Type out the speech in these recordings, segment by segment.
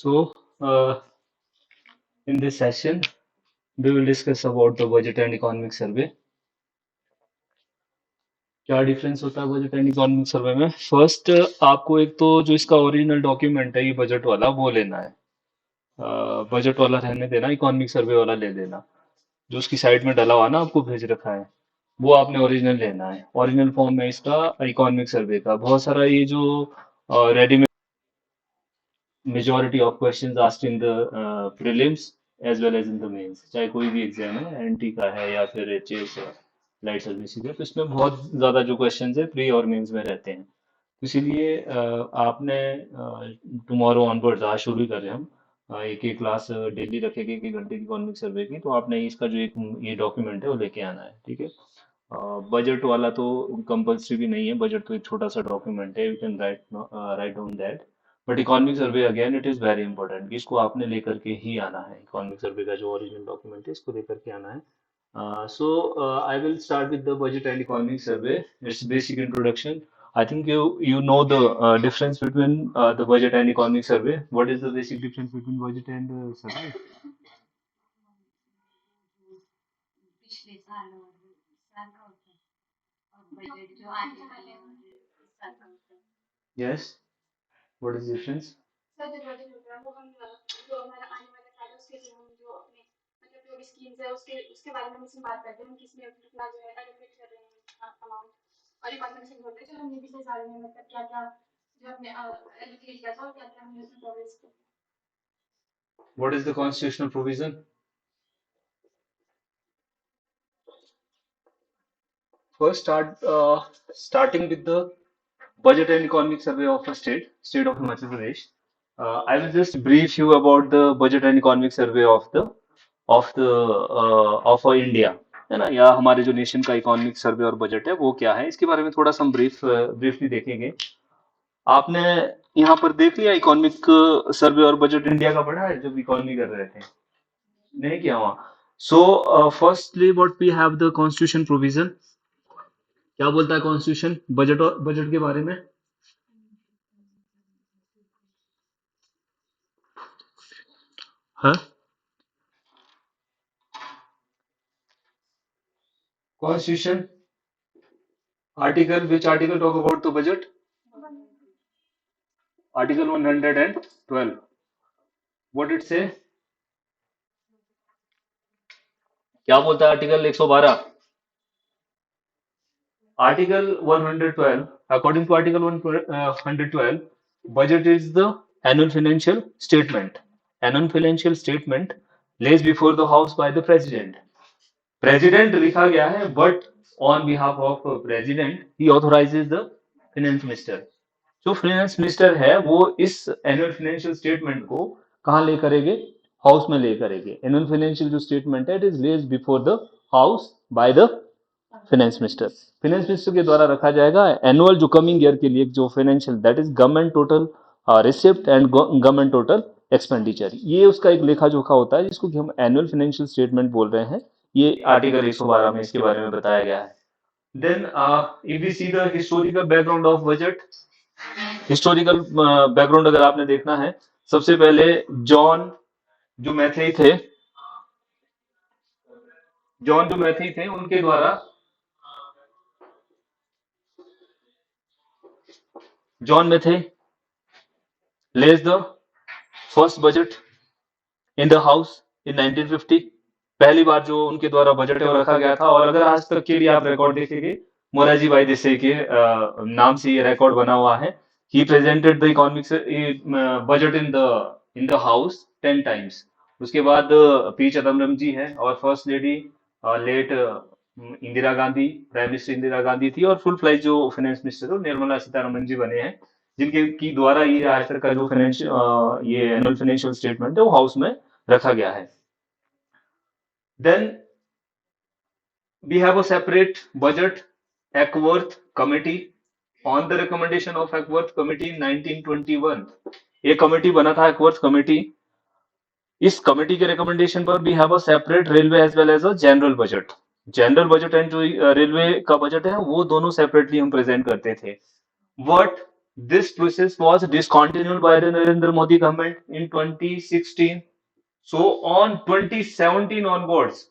So, in this session, we will discuss about the budget and economic survey. क्या difference होता है budget and economic survey में? First, आपको एक तो जो इसका ओरिजिनल डॉक्यूमेंट है ये बजट वाला वो लेना है। बजट वाला रहने देना, इकोनॉमिक सर्वे वाला ले लेना। जो उसकी साइड में डला हुआ ना आपको भेज रखा है, वो आपने ओरिजिनल लेना है। ओरिजिनल फॉर्म में इसका इकोनॉमिक सर्वे का बहुत सारा ये जो readymade majority of questions asked in the prelims as well as in the mains, चाहे कोई भी एग्जाम है, एनटी का है या फिर एचएस लाइट सर्विसेज है, तो इसमें बहुत ज्यादा जो क्वेश्चंस है प्री और मेंस में रहते हैं। तो इसीलिए आपने टुमारो ऑनवर्ड्स, आज शुरू ही कर रहे हैं हम, एक एक क्लास डेली रखेंगे 1 घंटे की इकोनॉमिक सर्वे की, तो आपने इसका जो एक ये डॉक्यूमेंट है वो लेके आना है, ठीक है। बजट वाला तो कंपल्सरी भी नहीं है, बजट तो एक छोटा सा डॉक्यूमेंट है, you can write down that. But economic survey again it is very important कि इसको आपने लेकर के ही आना है। इकोनॉमिक सर्वे का जो ओरिजिनल डॉक्यूमेंट है इसको लेकर के आना है। So I will start with the budget and economic survey. It's basic introduction. I think you know the difference between the budget and economic survey. What is the basic difference between budget and survey? Yes. What is the difference? What is the constitutional provision? First, starting with the budget and economic survey of a state of Himachal Pradesh. I will just brief you about the budget and economic survey of India, है ना, या हमारे जो nation का economic survey और budget है वो क्या है, इसके बारे में थोड़ा सा हम ब्रीफली देखेंगे। आपने यहाँ पर देख लिया इकोनॉमिक सर्वे और बजट इंडिया का पढ़ा है जब इकोनॉमी कर रहे थे? नहीं किया वहाँ। So firstly what we have the constitution provision. क्या बोलता है कॉन्स्टिट्यूशन बजट और बजट के बारे में? हाँ, constitution article, which article talk about the budget? Article 112। What it से? क्या बोलता है article 112? Article 112, according to Article 112, budget is the annual financial statement. Annual financial statement lays before the House by the President. President लिखा गया है, but on behalf of President, he authorizes the Finance Minister. जो finance minister है वो इस annual financial statement को कहाँ ले करेंगे? हाउस में ले करेंगे। एनुअल फाइनेंशियल जो स्टेटमेंट है it is lays before the house by the finance minister. Finance minister के द्वारा रखा जाएगा एनुअल जो कमिंग ईयर के लिए जो financial, that is government total receipt and government total expenditure, ये उसका एक लेखा जोखा होता है जिसको कि हम एनुअल फाइनेंशियल स्टेटमेंट बोल रहे हैं। ये आर्टिकल 112 में इसके बारे में बताया गया है। Then if we see the historical background of budget, historical background अगर आपने देखना है, सबसे पहले जॉन जो मैथी थे, जॉन जो मैथी थे उनके द्वारा, जॉन मैथी लेज the first budget in the house इन 1950। पहली बार जो उनके द्वारा बजट रखा गया था। और अगर आज तक के लिए आप रिकॉर्ड देखेंगे, मोरारजी भाई देसाई के नाम से ये रिकॉर्ड बना हुआ है। He presented the economic budget in the house 10 times. उसके बाद पी चिदम्बरम जी है और first lady late Indira Gandhi, prime minister Indira Gandhi थी, और फुल फ्लैज जो फाइनेंस मिनिस्टर निर्मला सीतारमन जी बने हैं, जिनके की द्वारा ये आज तक का जो फाइनेंशियल ये एनुअल फाइनेंशियल स्टेटमेंट है वो हाउस में रखा गया है। Then we have a separate budget Ackworth committee on the recommendation of Ackworth committee in 1921। एक कमेटी बना था Ackworth कमेटी। इस कमेटी के रिकमेंडेशन पर we have a separate railway as well as a general budget। General budget and जो railway का budget है वो दोनों सेपरेटली हम प्रेजेंट करते थे। What This process was discontinued by the Narendra Modi government in 2016. So on 2017 onwards,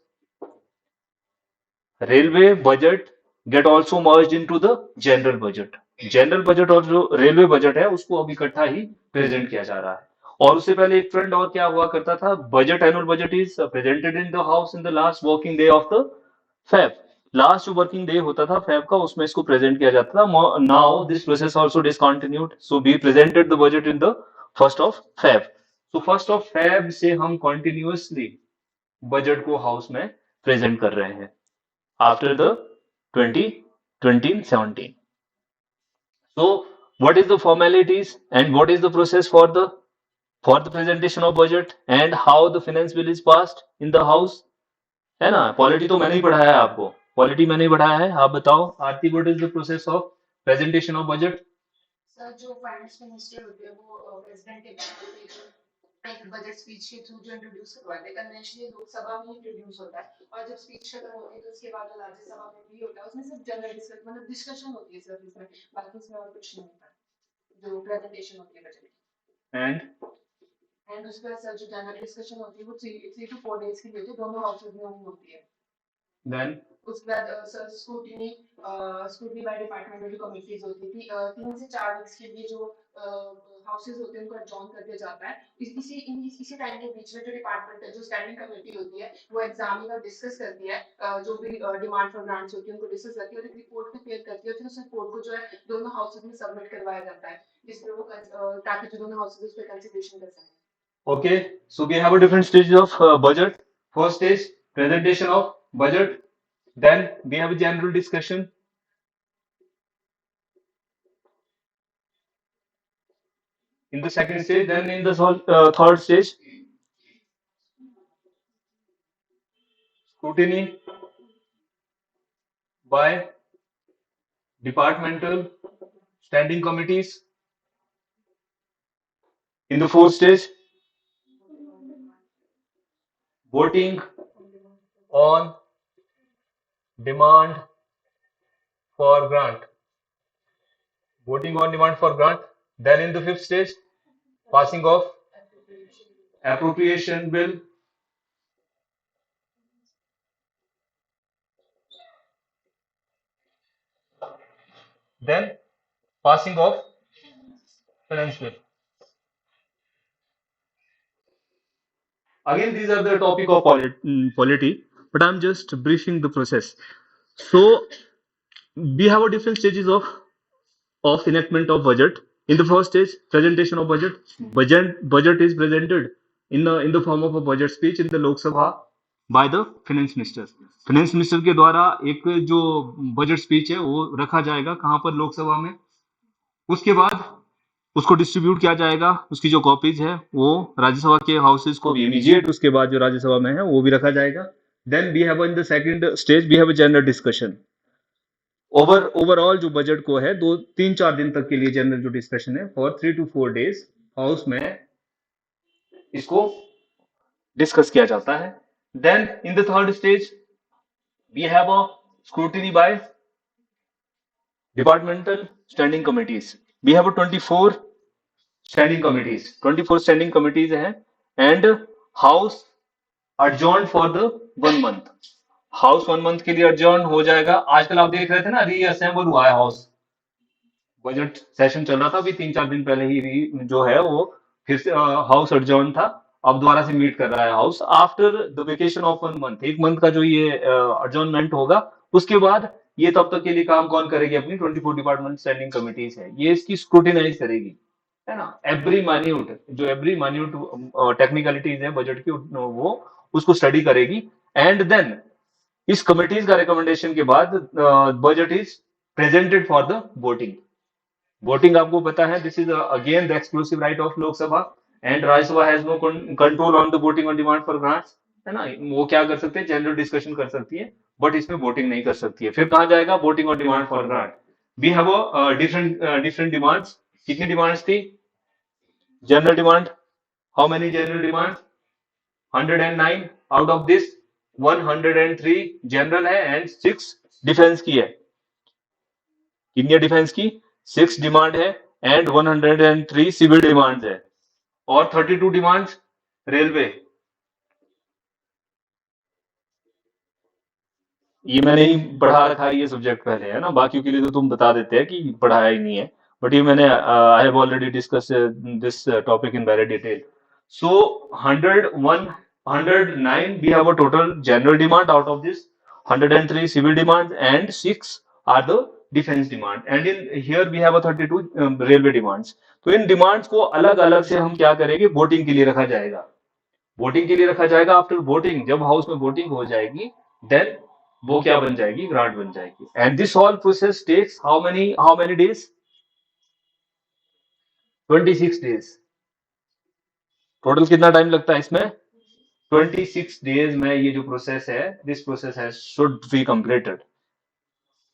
railway budget get also merged into the general budget. General budget और जो रेलवे बजट है उसको अब इकट्ठा ही प्रेजेंट किया जा रहा है। और उससे पहले एक ट्रेंड और क्या हुआ करता था, budget annual budget is presented in the house in the last working day of the Feb. Last जो वर्किंग डे होता था फैब का, उसमें इसको प्रेजेंट किया जाता था। Now this process also discontinued, so we presented the budget in the first of Feb. So first of Feb से हम कंटिन्यूअसली बजट को हाउस में प्रेजेंट कर रहे हैं after the 2017. So what is the formalities and what is the process for the presentation of budget and how the finance bill is passed in the house? है ना, polity तो मैंने ही पढ़ाया है आपको, पॉलिटी मैंने ही पढ़ाया है। आप बताओ Aarti, what is the process of presentation of budget? Sir जो फाइनेंस मिनिस्टर होते हैं वो प्रेसिडेंट के एक बजट स्पीच के थ्रू जो इंट्रोड्यूस करवाते हैं, कन्वेंशनली लोकसभा में इंट्रोड्यूस होता है और जब स्पीच खत्म होती है तो उसके बाद राज्यसभा में भी होता है। उसमें सिर्फ जनरल डिस्कशन मतलब डिस्कशन होती है सिर्फ इसमें, बाकी इसमें और कुछ नहीं होता जो प्रेजेंटेशन होती है बजट की। एंड उसके बाद सर जो जनरल डिस्कशन होती है वो 3 to 4 डेज की होती है, दोनों हाउसेज में होती है। देन उसके बाद सर स्क्रूटनी बाय डिपार्टमेंट में जो कमिटीज होती थी 3 से 4 वीक्स के लिए जो हाउसेज होते हैं उनको एडजॉर्न कर दिया जाता है। इसी टाइम के बीच में जो डिपार्टमेंट है, जो स्टैंडिंग कमेटी होती है, वो एग्जामिनर डिस्कस करती है जो भी डिमांड फॉर ग्रांट्स होती है उनको डिस्कस करती है और एक रिपोर्ट प्रिपेयर करती है। फिर उस रिपोर्ट को जो है दोनों हाउसेज में सबमिट करवाया जाता है जिसमें वो ताकि जो दोनों हाउसेज उस पर कंसिडरेशन कर सकें। Okay, so we have a different stages of budget. First stage, presentation of budget. Then we have a general discussion. In the second stage, then in the third stage, scrutiny by departmental standing committees. In the fourth stage, voting on demand for grant. Voting on demand for grant. Then in the fifth stage, passing of appropriation bill. Then passing of finance bill. Again, these are the topic of polity, but I'm just briefing the process. So we have a different stages of enactment of budget. In the first stage, presentation of budget. Budget is presented in the form of a budget speech in the Lok Sabha by the finance minister. finance minister के द्वारा एक जो budget speech है वो रखा जाएगा कहाँ पर, लोकसभा में। उसके बाद उसको डिस्ट्रीब्यूट किया जाएगा, उसकी जो कॉपीज है वो राज्यसभा के हाउसेज को भी इमीडिएट उसके बाद जो राज्यसभा में है वो भी रखा जाएगा। Then we have in the second stage we have a general discussion. Overall जो बजट को है 2-3-4 दिन तक के लिए जनरल जो डिस्कशन है फॉर 3 to 4 डेज हाउस में इसको डिस्कस किया जाता है। Then in the third stage we have a scrutiny by departmental standing committees. We have 24 standing committees, 24 standing committees हैं and house adjourned for the 1 month। House 1 month के लिए adjourn हो जाएगा। आजकल आप देख रहे थे ना, रीअसेंबल हुआ है हाउस, बजट सेशन चल रहा था अभी 3-4 दिन पहले ही जो है वो फिर से हाउस adjourn था, अब दोबारा से मीट कर रहा है house after the vacation of 1 month। 1 month का जो ये adjournment होगा उसके बाद ये तब तक के लिए काम कौन करेगी, अपनी 24 डिपार्टमेंट स्टैंडिंग कमिटीज है, ये इसकी स्क्रूटिनाइज करेगी, है ना। एवरी माइन्यूट टेक्निकलिटीज है बजट की वो उसको स्टडी करेगी एंड देन इस कमिटीज का रिकमेंडेशन के बाद budget is presented for the voting. Voting आपको पता है, this is again the exclusive right of Lok Sabha and Rajya Sabha has no control on the voting on demand for grants, है ना। वो क्या कर सकते हैं, जनरल डिस्कशन कर सकती है बट इसमें वोटिंग नहीं कर सकती है। फिर कहा जाएगा voting on demand for grant. We have different demands. कितनी डिमांड्स थी general demand? How many general demand? 109। Out of this 103 general है एंड 6 डिफेंस की है। कितनी डिफेंस की? 6 डिमांड है एंड 103 सिविल डिमांड्स है और 32 डिमांड्स रेलवे। ये मैंने ही पढ़ा रखा है ये सब्जेक्ट पहले, है ना, बाकियों के लिए तो तुम बता देते हैं कि पढ़ाया ही नहीं है, बट ये मैंने I have already discuss this topic in very detail. So 101 109 we have a total general demand, out of this 103 civil demand and 6 are the defense demand, and in here we have a 32 railway demands। तो इन demands को अलग अलग से हम क्या करेंगे, voting के लिए रखा जाएगा, वोटिंग के लिए रखा जाएगा। आफ्टर वोटिंग, जब हाउस में वोटिंग हो जाएगी, देन वो क्या बन जाएगी, ग्रांट बन जाएगी। And this all process takes how many days, 26 days. Total कितना टाइम लगता है इसमें, 26 डेज में ये जो प्रोसेस है, दिस प्रोसेस है शुड बी कंप्लीटेड।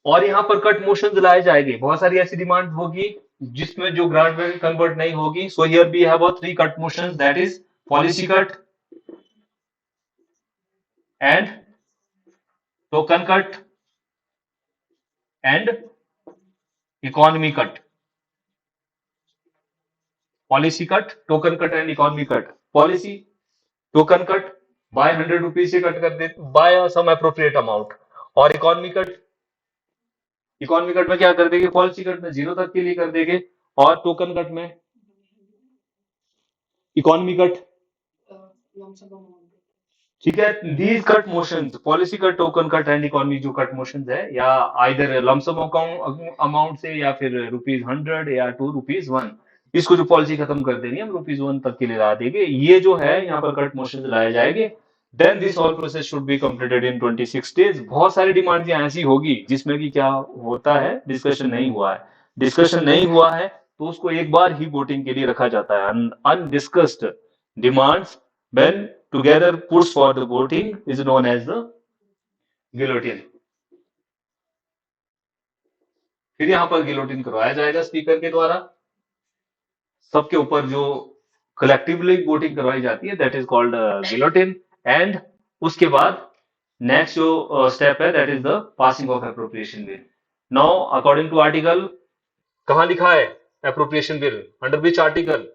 और यहाँ पर कट मोशन लाए जाएंगे, बहुत सारी ऐसी डिमांड होगी जिसमें जो ग्रांट में कन्वर्ट नहीं होगी। So here we have 3 cut motion, that is policy cut and token cut and economy cut. Policy cut, token cut and economy cut. Policy token cut by 100 rupees से cut कर दे, by some appropriate amount. और economy cut में क्या कर देंगे, policy cut में 0 तक के लिए कर देंगे, और टोकन कट में इकोनॉमी कट, ठीक है। These cut motions, policy cut, token cut and economy जो कट मोशंस है, या आइदर लमसम अमाउंट से, या फिर ₹100 या ₹2 इसको जो पॉलिसी खत्म कर देनी है हम ₹1 तक के लिए ला देंगे। ये जो है यहाँ पर कट मोशन लाए जाएंगे। Then this all process should be completed in 26 days. बहुत सारी डिमांड ऐसी होगी जिसमें कि क्या होता है, डिस्कशन नहीं हुआ है, डिस्कशन नहीं हुआ है तो उसको एक बार ही वोटिंग के लिए रखा जाता है। Undiscussed demands when together puts for the voting is known as the guillotine। फिर यहाँ पर गिलोटिन करवाया जाएगा स्पीकर के द्वारा, सबके ऊपर जो कलेक्टिवली वोटिंग करवाई जाती है, that is called guillotine. And उसके बाद नेक्स्ट जो स्टेप है, that is the passing of appropriation bill. Now according to article, कहां लिखा है एप्रोप्रिएशन बिल, under which article,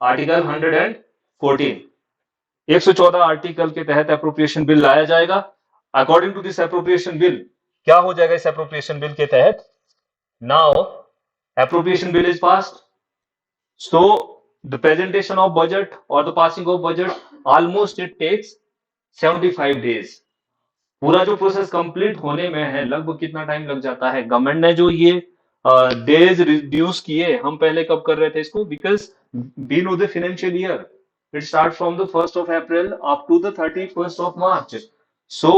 article 114, 114 article के तहत एप्रोप्रिएशन बिल लाया जाएगा। According to this appropriation bill क्या हो जाएगा, इस एप्रोप्रिएशन बिल के तहत, now appropriation bill is passed, so the presentation of budget और the passing of budget almost it takes 75 days. पूरा जो प्रोसेस कंप्लीट होने में है लगभग कितना टाइम लग जाता है, गवर्नमेंट ने जो ये डेज रिड्यूस किए, हम पहले कब कर रहे थे इसको, because we know the financial year, it starts from the 1st of April up to the 31st of March। so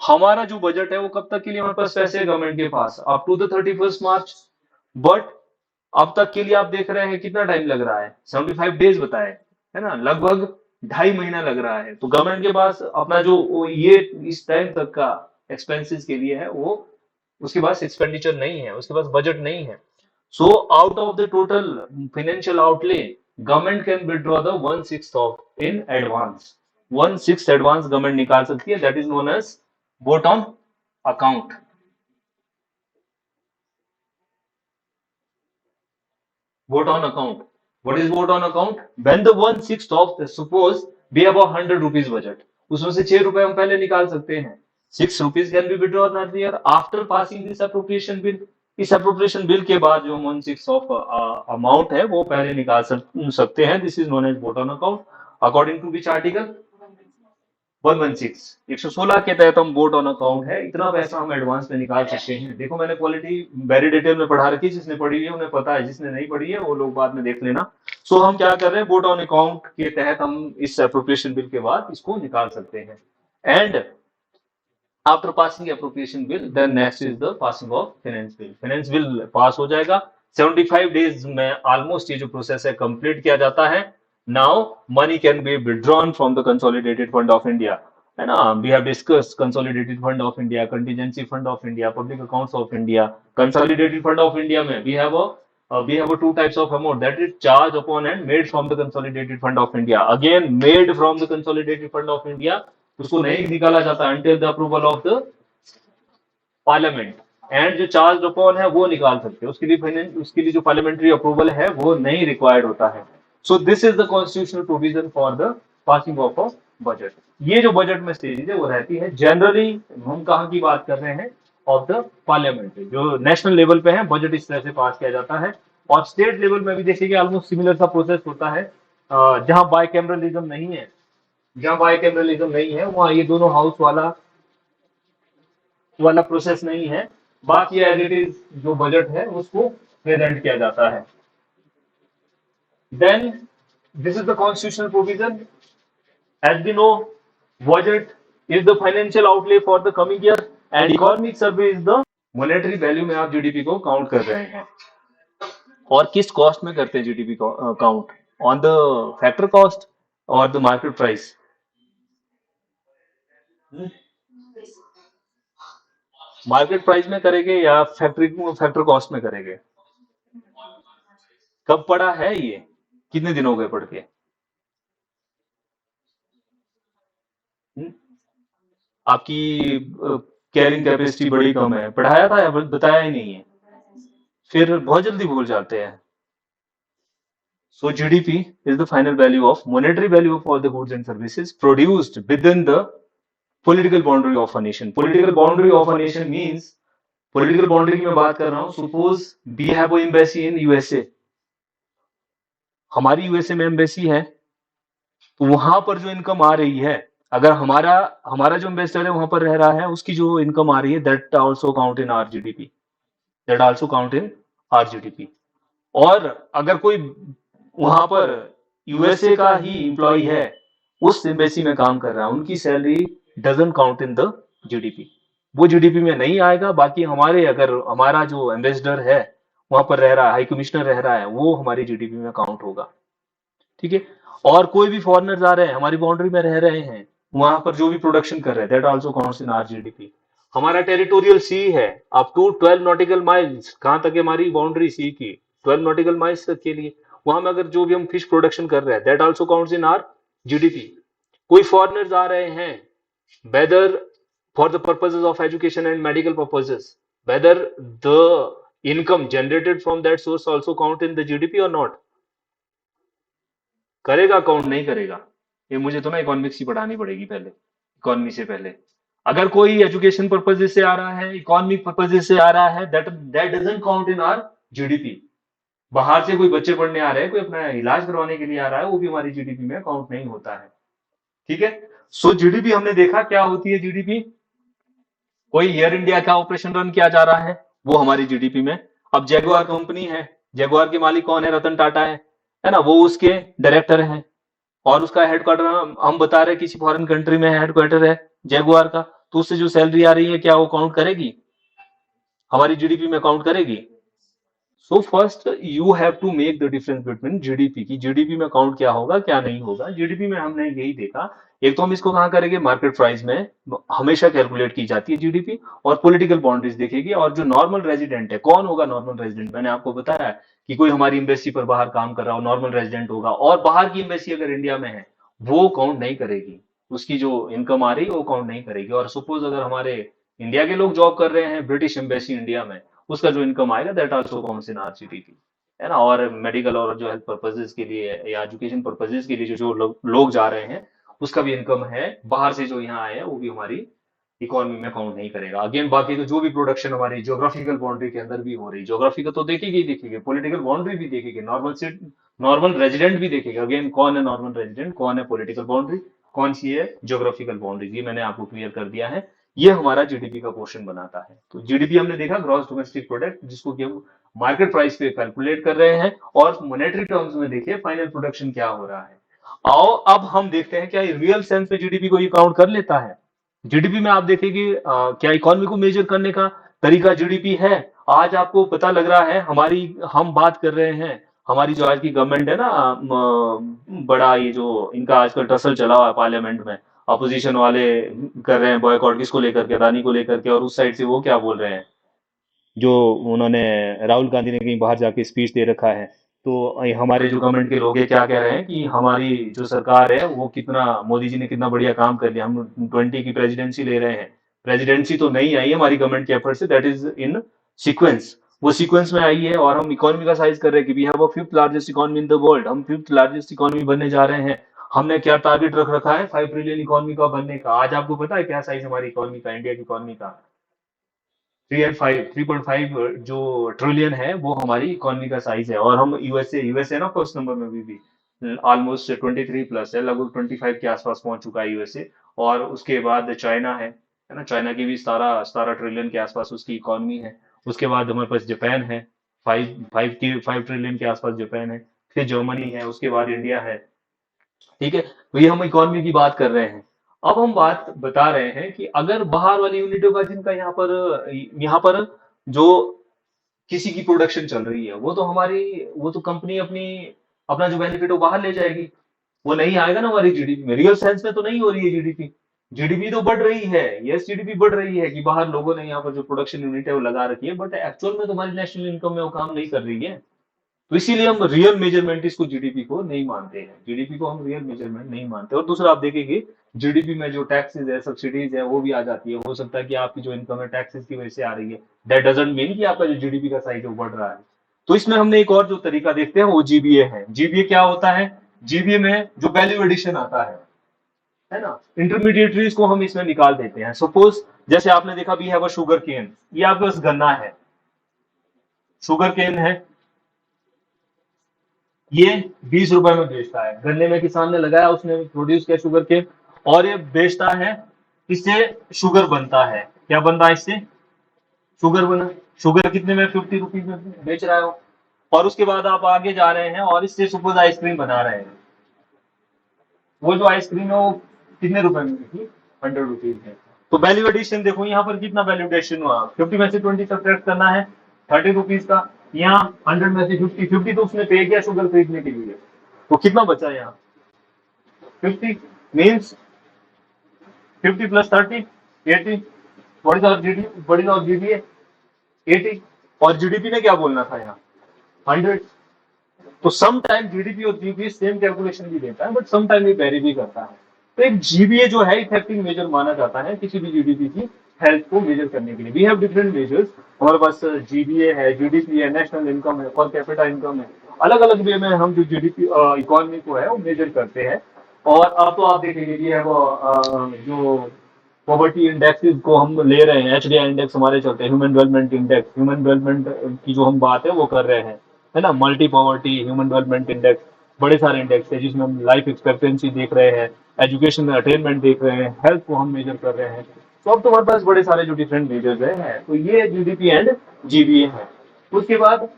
हमारा जो बजट है वो कब तक के लिए हमारे पास पैसे है गवर्नमेंट के पास, up to the 31st March। But अब तक के लिए आप देख रहे हैं कितना टाइम लग रहा है, 75 डेज बताए, है ना, लगभग 2.5 महीना लग रहा है। तो गवर्नमेंट के पास अपना जो ये इस टाइम तक का एक्सपेंसेस के लिए है, वो उसके पास एक्सपेंडिचर नहीं है, उसके पास बजट नहीं है। So out of the total financial outlay, government can withdraw the 1/6 of in advance, 1/6 advance government निकाल सकती है, that is known as vote on account. vote on account, what is vote on account, when the 1/6 of, suppose we have a 100 rupees budget, उसमें से 6 रुपए हम पहले निकाल सकते हैं, 6 rupees can be withdrawn earlier after passing this appropriation bill। इस appropriation bill के बाद जो 1/6 of amount है वो पहले निकाल सकते हैं, this is known as vote on account, according to which article, 116, 116 के तहत हम वोट ऑन अकाउंट है, इतना पैसा हम एडवांस में निकाल सकते हैं। देखो मैंने क्वालिटी वेरी डिटेल में पढ़ा रखी है, जिसने पढ़ी है उन्हें पता है, जिसने नहीं पढ़ी है वो लोग बाद में देख लेना। सो हम क्या कर रहे हैं, वोट ऑन अकाउंट के तहत हम इस एप्रोप्रिएशन बिल के बाद इसको निकाल सकते हैं। And after passing appropriation bill, then next is the passing of finance bill. Finance bill pass हो जाएगा 75 डेज में, ऑलमोस्ट ये जो प्रोसेस है कंप्लीट किया जाता है। Now money can be withdrawn from the Consolidated Fund of India, है ना, we have discussed Consolidated Fund of India, Contingency Fund of India, Public Accounts of India। Consolidated Fund of India में we have a 2 types of amount, that is charged upon and made from the Consolidated Fund of India। Again made from the Consolidated Fund of India, उसको नहीं निकाला जाता until the approval of the Parliament। And जो charge upon है वो निकाल सकते हैं, उसके लिए जो पार्लियामेंट्री अप्रूवल है वो नहीं रिक्वायर्ड होता है। So this is the constitutional provision for the passing of a budget. ये जो बजट में स्टेज है वो रहती है जनरली, हम कहाँ की बात कर रहे हैं, ऑफ द पार्लियामेंट्री। जो नेशनल लेवल पे है बजट इस तरह से पास किया जाता है, और स्टेट लेवल में भी देखिए ऑलमोस्ट सिमिलर सा प्रोसेस होता है। जहां बाइकैमरलिज्म नहीं है, वहां ये दोनों हाउस वाला वाला प्रोसेस नहीं है। बाकी एज इट इज जो बजट है उसको प्रेजेंट किया जाता है। Then this is the constitutional provision. As we know, budget is the financial outlay for the coming year and economic survey is the monetary value में आप जीडीपी को count कर रहे हैं। और किस कॉस्ट में करते हैं जीडीपी को count, on the factor cost और the market price? Market price में करेंगे या फैक्टर कॉस्ट में करेंगे? कब पड़ा है ये, कितने दिन हो गए पढ़ के? आपकी कैरिंग कैपेसिटी बड़ी कम है, पढ़ाया था या बताया ही नहीं है, फिर बहुत जल्दी भूल जाते हैं। So GDP is the final value of monetary value of all the goods and services produced within the political boundary of a nation. Political boundary of a nation means, political boundary की मैं बात कर रहा हूँ, suppose we have an embassy in USA, हमारी USA में embassy है, तो वहां पर जो इनकम आ रही है, अगर हमारा हमारा जो इन्वेस्टर है वहां पर रह रहा है, उसकी जो इनकम आ रही है, that also count in our GDP, that also count in our GDP. और अगर कोई वहां पर यूएसए का ही एम्प्लॉय है, उस एम्बेसी में काम कर रहा है, उनकी salary doesn't count in the GDP, वो जीडीपी में नहीं आएगा। बाकी हमारे, अगर हमारा जो एम्बेसडर है वहां पर रह रहा है, हाई कमिश्नर रह रहा है, वो हमारी जीडीपी में काउंट होगा। ठीक है। और कोई भी फॉरेनर्स आ रहे हैं, हमारी बाउंड्री में रह रहे हैं, वहां पर जो भी प्रोडक्शन कर रहे हैं, that also counts in our GDP. हमारा टेरिटोरियल सी है अप टू 12 नॉटिकल माइल्स, कहां तक है हमारी बाउंड्री सी की, 12 नॉटिकल माइल्स तक के लिए, वहां में अगर जो भी हम फिश प्रोडक्शन कर रहे हैं, that also counts in our GDP. कोई फॉरेनर्स आ रहे हैं, whether for the purposes of education and medical purposes, whether the income generated from that source also count in the GDP or not? करेगा count, नहीं करेगा? ये मुझे तो ना इकोनॉमिक्स ही पढ़ानी पड़ेगी पहले, इकोनॉमी से पहले। अगर कोई एजुकेशन पर्पजेस से आ रहा है, इकोनॉमिक पर्पजेस से आ रहा है, that that doesn't count in our GDP. बाहर से कोई बच्चे पढ़ने आ रहे हैं, कोई अपना इलाज करवाने के लिए आ रहा है, वो भी हमारी जीडीपी में काउंट नहीं होता है। ठीक है। सो जीडीपी हमने देखा क्या होती है जीडीपी। कोई एयर इंडिया का ऑपरेशन रन किया जा रहा है, वो हमारी जीडीपी में। अब जैगुआर कंपनी है, जैगुआर के मालिक कौन है? रतन टाटा है ना, वो उसके डायरेक्टर हैं, और उसका हेडक्वार्टर हम बता रहे किसी फॉरेन कंट्री में हेडक्वार्टर है जैगुआर का, तो उससे जो सैलरी आ रही है क्या वो काउंट करेगी, हमारी जीडीपी में काउंट करेगी? So first you have to make the difference between GDP की, जीडीपी में काउंट क्या होगा क्या नहीं होगा। जीडीपी में हमने यही देखा, एक तो हम इसको कहां करेंगे, मार्केट प्राइस में हमेशा कैलकुलेट की जाती है जीडीपी, और पॉलिटिकल बाउंड्रीज देखेगी, और जो नॉर्मल रेजिडेंट है, कौन होगा नॉर्मल रेजिडेंट? मैंने आपको बताया कि कोई हमारी एम्बेसी पर बाहर काम कर रहा हो, नॉर्मल रेजिडेंट होगा, और बाहर की एम्बेसी अगर इंडिया में है, वो काउंट नहीं करेगी, उसकी जो इनकम आ रही है वो काउंट नहीं करेगी। और सपोज अगर हमारे इंडिया के लोग जॉब कर रहे हैं ब्रिटिश एम्बेसी इंडिया में, उसका जो इनकम आएगा that also counts in our GDP, है ना। और मेडिकल और जो हेल्थ पर्पजेस के लिए या एजुकेशन पर्पजेस के लिए जो लोग जा रहे हैं, उसका भी इनकम है, बाहर से जो यहाँ आए हैं वो भी हमारी इकोनॉमी में काउंट नहीं करेगा। अगेन बाकी तो जो भी प्रोडक्शन हमारी ज्योग्राफिकल बाउंड्री के अंदर भी हो रही, ज्योग्राफी का तो देखेगी ही देखेगी, पॉलिटिकल बाउंड्री भी देखेगी, नॉर्मल रेजिडेंट भी देखेगा। अगेन कौन है नॉर्मल रेजिडेंट, कौन है पॉलिटिकल बाउंड्री, कौन सी है ज्योग्राफिकल बाउंड्री, ये मैंने आपको क्लियर कर दिया है। ये हमारा जीडीपी का पोर्शन बनाता है। तो जीडीपी हमने देखा ग्रॉस डोमेस्टिक प्रोडक्ट, जिसको कि हम मार्केट प्राइस पे कैलकुलेट कर रहे हैं, और मॉनेटरी टर्म्स में देखिए फाइनल प्रोडक्शन क्या हो रहा है। आओ अब हम देखते हैं क्या रियल सेंस में जीडीपी को ये काउंट कर लेता है। जीडीपी में आप देखेंगे क्या इकोनॉमी को मेजर करने का तरीका जीडीपी है। आज आपको पता लग रहा है, हमारी हम बात कर रहे हैं, हमारी जो आज की गवर्नमेंट है ना, बड़ा ये जो इनका आजकल टसल चला हुआ है पार्लियामेंट में, अपोजिशन वाले कर रहे हैं बॉयकॉट, किसको लेकर के, अदानी को लेकर के, और उस साइड से वो क्या बोल रहे हैं, जो उन्होंने राहुल गांधी ने कहीं बाहर जाके स्पीच दे रखा है, तो हमारे जो गवर्नमेंट के लोग हैं क्या कह रहे हैं कि हमारी जो सरकार है वो कितना, मोदी जी ने कितना बढ़िया काम कर लिया, हम 20 की प्रेसिडेंसी ले रहे हैं, प्रेसिडेंसी तो नहीं आई है हमारी गवर्नमेंट के एफर्ट से, दैट इज इन सीक्वेंस, वो सीक्वेंस में आई है। और हम इकोनॉमी का साइज कर रहे हैं कि we have a fifth largest economy in the world, हम फिफ्थ लार्जेस्ट इकोनॉमी बनने जा रहे हैं। हमने क्या टारगेट रख रखा है, 5 ट्रिलियन इकोनॉमी का बनने का। आज आपको पता है क्या साइज हमारी इकोनॉमी का, इंडिया की इकोनॉमी का? 3.5 जो ट्रिलियन है वो हमारी इकोनॉमी का साइज है। और हम यूएसए ना फर्स्ट नंबर में भी ऑलमोस्ट 23 प्लस है, लगभग 25 के आसपास पहुंच चुका है यूएसए। और उसके बाद चाइना है ना, चाइना की भी 17 ट्रिलियन के आसपास उसकी इकोनॉमी है। उसके बाद हमारे पास जापान है, 5 ट्रिलियन के आसपास जापान है। फिर जर्मनी है, उसके बाद इंडिया है। ठीक है, तो ये हम इकोनॉमी की बात कर रहे हैं। अब हम बात बता रहे हैं कि अगर बाहर वाली यूनिटों का जिनका यहाँ पर जो किसी की प्रोडक्शन चल रही है, वो तो कंपनी अपनी अपना जो बेनिफिट वो बाहर ले जाएगी, वो नहीं आएगा ना हमारी जीडीपी में। रियल सेंस में तो नहीं हो रही है जीडीपी, जीडीपी तो बढ़ रही है, यस जीडीपी बढ़ रही है कि बाहर लोगों ने यहाँ पर जो प्रोडक्शन यूनिट है वो लगा रखी है, बट एक्चुअल में तो हमारी नेशनल इनकम में वो काम नहीं कर रही है। तो इसीलिए हम रियल मेजरमेंट इसको जीडीपी को नहीं मानते हैं, जीडीपी को हम रियल मेजरमेंट नहीं मानते। और दूसरा आप देखेंगे जीडीपी में जो टैक्सेस है, सब्सिडीज है, वो भी आ जाती है। हो सकता है कि आपकी जो इनकम है टैक्सेस की वजह से आ रही है, दैट डजंट मीन कि आपका जो जीडीपी का साइज है वो बढ़ रहा है। तो इसमें हमने एक और जो तरीका देखते हैं वो जीबीए है। जीबीए क्या होता है? जीबीए में जो वैल्यू एडिशन आता है ना, इंटरमीडिएटरीज को हम इसमें निकाल देते हैं। सपोज जैसे आपने देखा भी है वो शुगर केन, ये आपके पास गन्ना है, शुगर केन है, ये 20 रुपए में बेचता है। गन्ने में किसान ने लगाया, उसने प्रोड्यूस किया शुगर केन, और ये बेचता है। इससे शुगर बनता है, क्या बनता है इससे? शुगर बना। शुगर कितने में? 50 रुपीज में बेच रहा है वो। और उसके बाद आप आगे जा रहे हैं और इससे सपोज आइसक्रीम बना रहे हैं। वो जो आइसक्रीम है वो कितने रुपए में थी? 100 रुपीज में। तो वैल्यू एडिशन देखो यहाँ पर कितना वैल्यू एडिशन हुआ, 50 में से 20 सब्ट्रैक्ट करना है, 30 रुपीज का। यहाँ 100 में से 50 तो उसने पे किया शुगर खरीदने के लिए, तो कितना बचा यहाँ? 50 मीन्स 50 प्लस 30 80। बड़ी और जीडीए 80। और जीडीपी ने क्या बोलना था यहाँ? 100। तो सम टाइम जीडीपी और जीबीए सेम कैलकुलेशन भी देता है, बट सम टाइम ये वेरी भी करता है। तो एक जीबीए जो है इफेक्टिव मेजर माना जाता है किसी भी जीडीपी की हेल्थ को मेजर करने के लिए। वी हैव डिफरेंट मेजर्स, हमारे पास जीबीए है, जीडीपी है, नेशनल इनकम है, पर कैपिटा इनकम है। अलग अलग वे में हम जो जीडीपी इकोनॉमी को है वो मेजर करते हैं। और अब तो आप देखेंगे कि है वो जो पॉवर्टी इंडेक्स को हम ले रहे हैं, एचडीआई इंडेक्स हमारे चलते हैं, human development index, human development की जो हम बात है वो कर रहे हैं, है ना। Multi poverty, human development index, बड़े सारे इंडेक्स है जिसमें हम लाइफ एक्सपेक्टेंसी देख रहे हैं, एजुकेशन में अटेनमेंट देख रहे हैं, हेल्थ को हम मेजर कर रहे हैं। तो अब तुम्हारे पास बड़े सारे जो डिफरेंट मेजर्स है, तो ये जीडीपी एंड जीबीए है। उसके बाद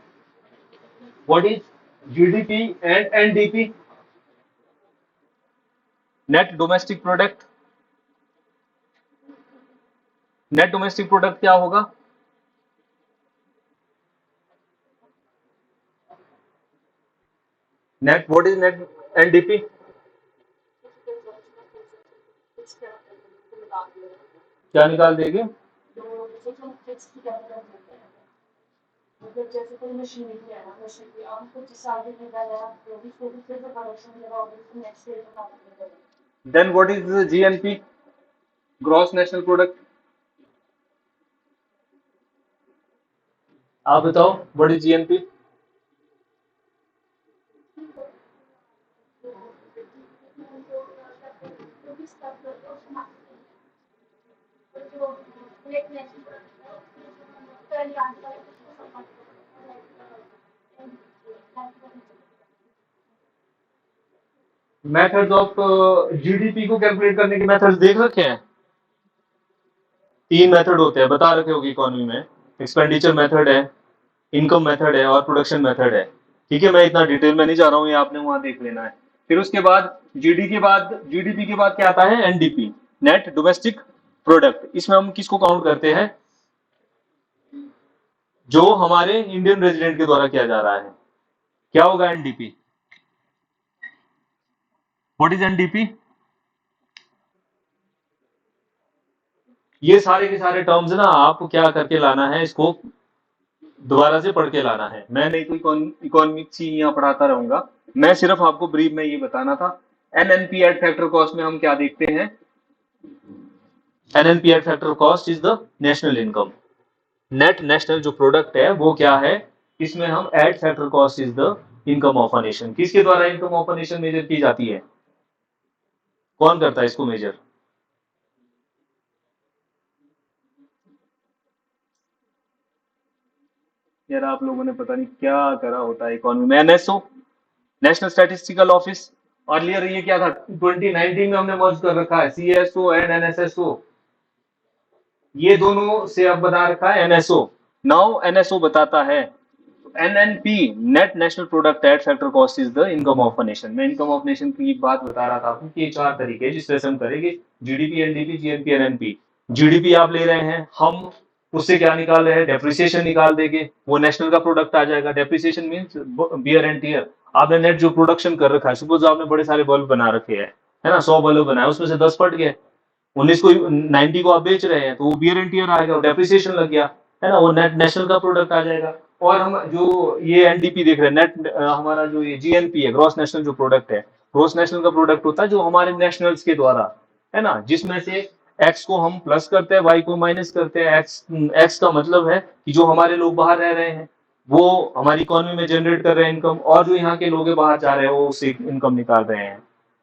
what is GDP and NDP? Net domestic product. Net domestic product क्या होगा? Net, what is net NDP? क्या निकाल देंगे? मतलब जैसे कोई मशीन है ना, मशीन की हम कुछ साल में लगाया तो भी फिर से प्रोडक्शन लगा और फिर नेक्स्ट ईयर का काम then what is GNP, gross national product? आप बताओ what is GNP? Methods of GDP को कैलकुलेट करने के मेथड्स देख रखे हैं। 3 मेथड होते हैं, बता रखे होगी इकोनॉमी में। एक्सपेंडिचर मेथड है, इनकम मेथड है, और प्रोडक्शन मेथड है। ठीक है, मैं इतना डिटेल में नहीं जा रहा हूँ, ये आपने वहां देख लेना है। फिर उसके बाद जीडीपी के बाद क्या आता है? NDP, net domestic product. इसमें हम किसको काउंट करते हैं? जो हमारे इंडियन रेजिडेंट के द्वारा किया जा रहा है। क्या होगा एनडीपी? What is NDP? ये सारे के सारे टर्म्स ना आपको क्या करके लाना है, इसको दोबारा से पढ़ के लाना है। मैं नहीं तो इकोनॉमिक्स ही यहाँ पढ़ाता रहूंगा, मैं सिर्फ आपको ब्रीफ में ये बताना था। एनएनपी एट फैक्टर कॉस्ट में हम क्या देखते हैं? NNP at factor cost is the national income. Net national जो प्रोडक्ट है वो क्या है, इसमें हम at factor cost is the income of a nation. किसके द्वारा income of a nation measure की जाती है, कौन करता है इसको मेजर? यार आप लोगों ने पता नहीं क्या करा होता है इकोनॉमी में। NSO, national statistical office. Earlier ये क्या था, 2019 में हमने मर्ज कर रखा है सीएसओ एंड एनएसएसओ, ये दोनों से अब बना रखा है एनएसओ। नाउ एनएसओ बताता है NNP, net national product at factor cost is the income of a nation. मैं इनकम ऑफ नेशन की बात बता रहा था आपको कि ये चार तरीके जिस तरह से हम करेंगे, GDP, NDP, GNP, NNP. GDP आप ले रहे हैं, हम उससे क्या निकाल रहे हैं, डेप्रिसिएशन निकाल देंगे, वो नेशनल का प्रोडक्ट आ जाएगा। Depreciation means wear and tear. आपने नेट जो प्रोडक्शन कर रखा है, सपोज आपने बड़े सारे बल्ब बना रखे हैं, है ना, 100 बल्ब बनाए, उसमें से 10 फट गए, 19 को 90 को आप बेच रहे हैं, तो वो बियर एंड टियर आएगा, डेप्रिसिएशन लग गया, है ना, वो नेट नेशनल का प्रोडक्ट आ जाएगा। और हम जो ये एनडीपी देख रहे हैं, नेट हमारा जो ये जीएनपी है, ग्रॉस नेशनल जो प्रोडक्ट है, ग्रॉस नेशनल का प्रोडक्ट होता है जो हमारे नेशनल्स के द्वारा, है ना, जिसमें से एक्स को हम प्लस करते हैं, वाई को माइनस करते हैं। एक्स एक्स का मतलब है कि जो हमारे लोग बाहर रह रहे हैं वो हमारी इकोनॉमी में जनरेट कर रहे हैं इनकम, और जो यहाँ के लोग बाहर जा रहे हैं वो उससे इनकम निकाल रहे हैं।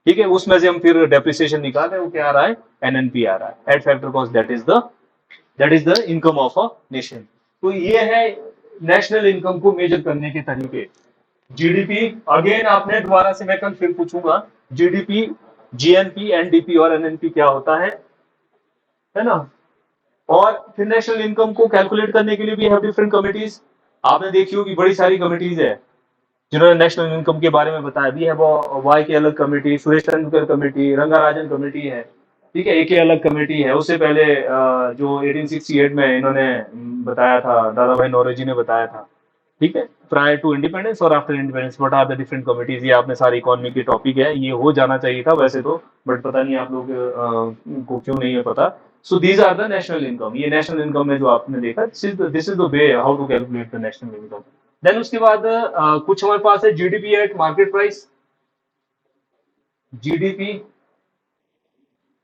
ठीक है, उसमें से हम फिर डेप्रिसिएशन निकाल रहे हैं, वो क्या आ रहा है, एनएनपी आ रहा है, eight factor cost, that is the income of a nation. तो ये है नेशनल इनकम को मेजर करने के तरीके। जीडीपी, अगेन आपने दोबारा से, मैं कल फिर पूछूंगा, जीडीपी, जीएनपी, एनडीपी और एनएनपी क्या होता है ना। और फिर नेशनल इनकम को कैलकुलेट करने के लिए भी हैव डिफरेंट कमिटीज। आपने देखी होगी बड़ी सारी कमिटीज है जिन्होंने नेशनल इनकम के बारे में बताया भी है। वो वाई की अलग committee, Suresh Tendulkar committee, Rangarajan committee है, ठीक है, एक ही अलग कमेटी है। उससे पहले जो 1868 में इन्होंने बताया था, दादा भाई नौरोजी ने बताया था, ठीक है, प्रायर टू इंडिपेंडेंस और after independence what are the different committees. ये आपने सारी इकोनॉमी की टॉपिक है, ये हो जाना चाहिए था वैसे तो, बट पता नहीं आप लोग को क्यों नहीं है पता। So these are the national income. ये नेशनल इनकम में जो आपने देखा, this is the way how to calculate the national income. Then उसके बाद कुछ हमारे पास है GDP at market price. GDP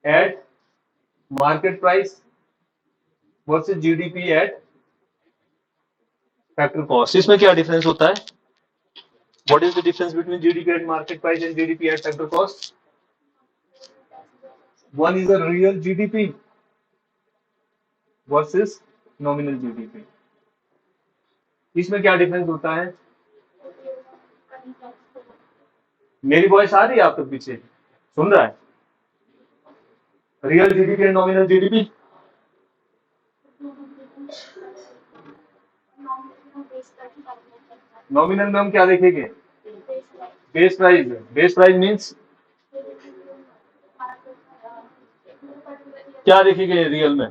at market price versus GDP at factor cost. इसमें क्या डिफरेंस होता है, what is the difference between GDP at market price and GDP at factor cost? One is a real GDP versus nominal GDP. इसमें क्या difference होता है? मेरी voice आ रही है आप तक पीछे, सुन रहा है? Real GDP and nominal GDP. Nominal में हम क्या देखेंगे? Base price. Base price means क्या देखेंगे रियल में?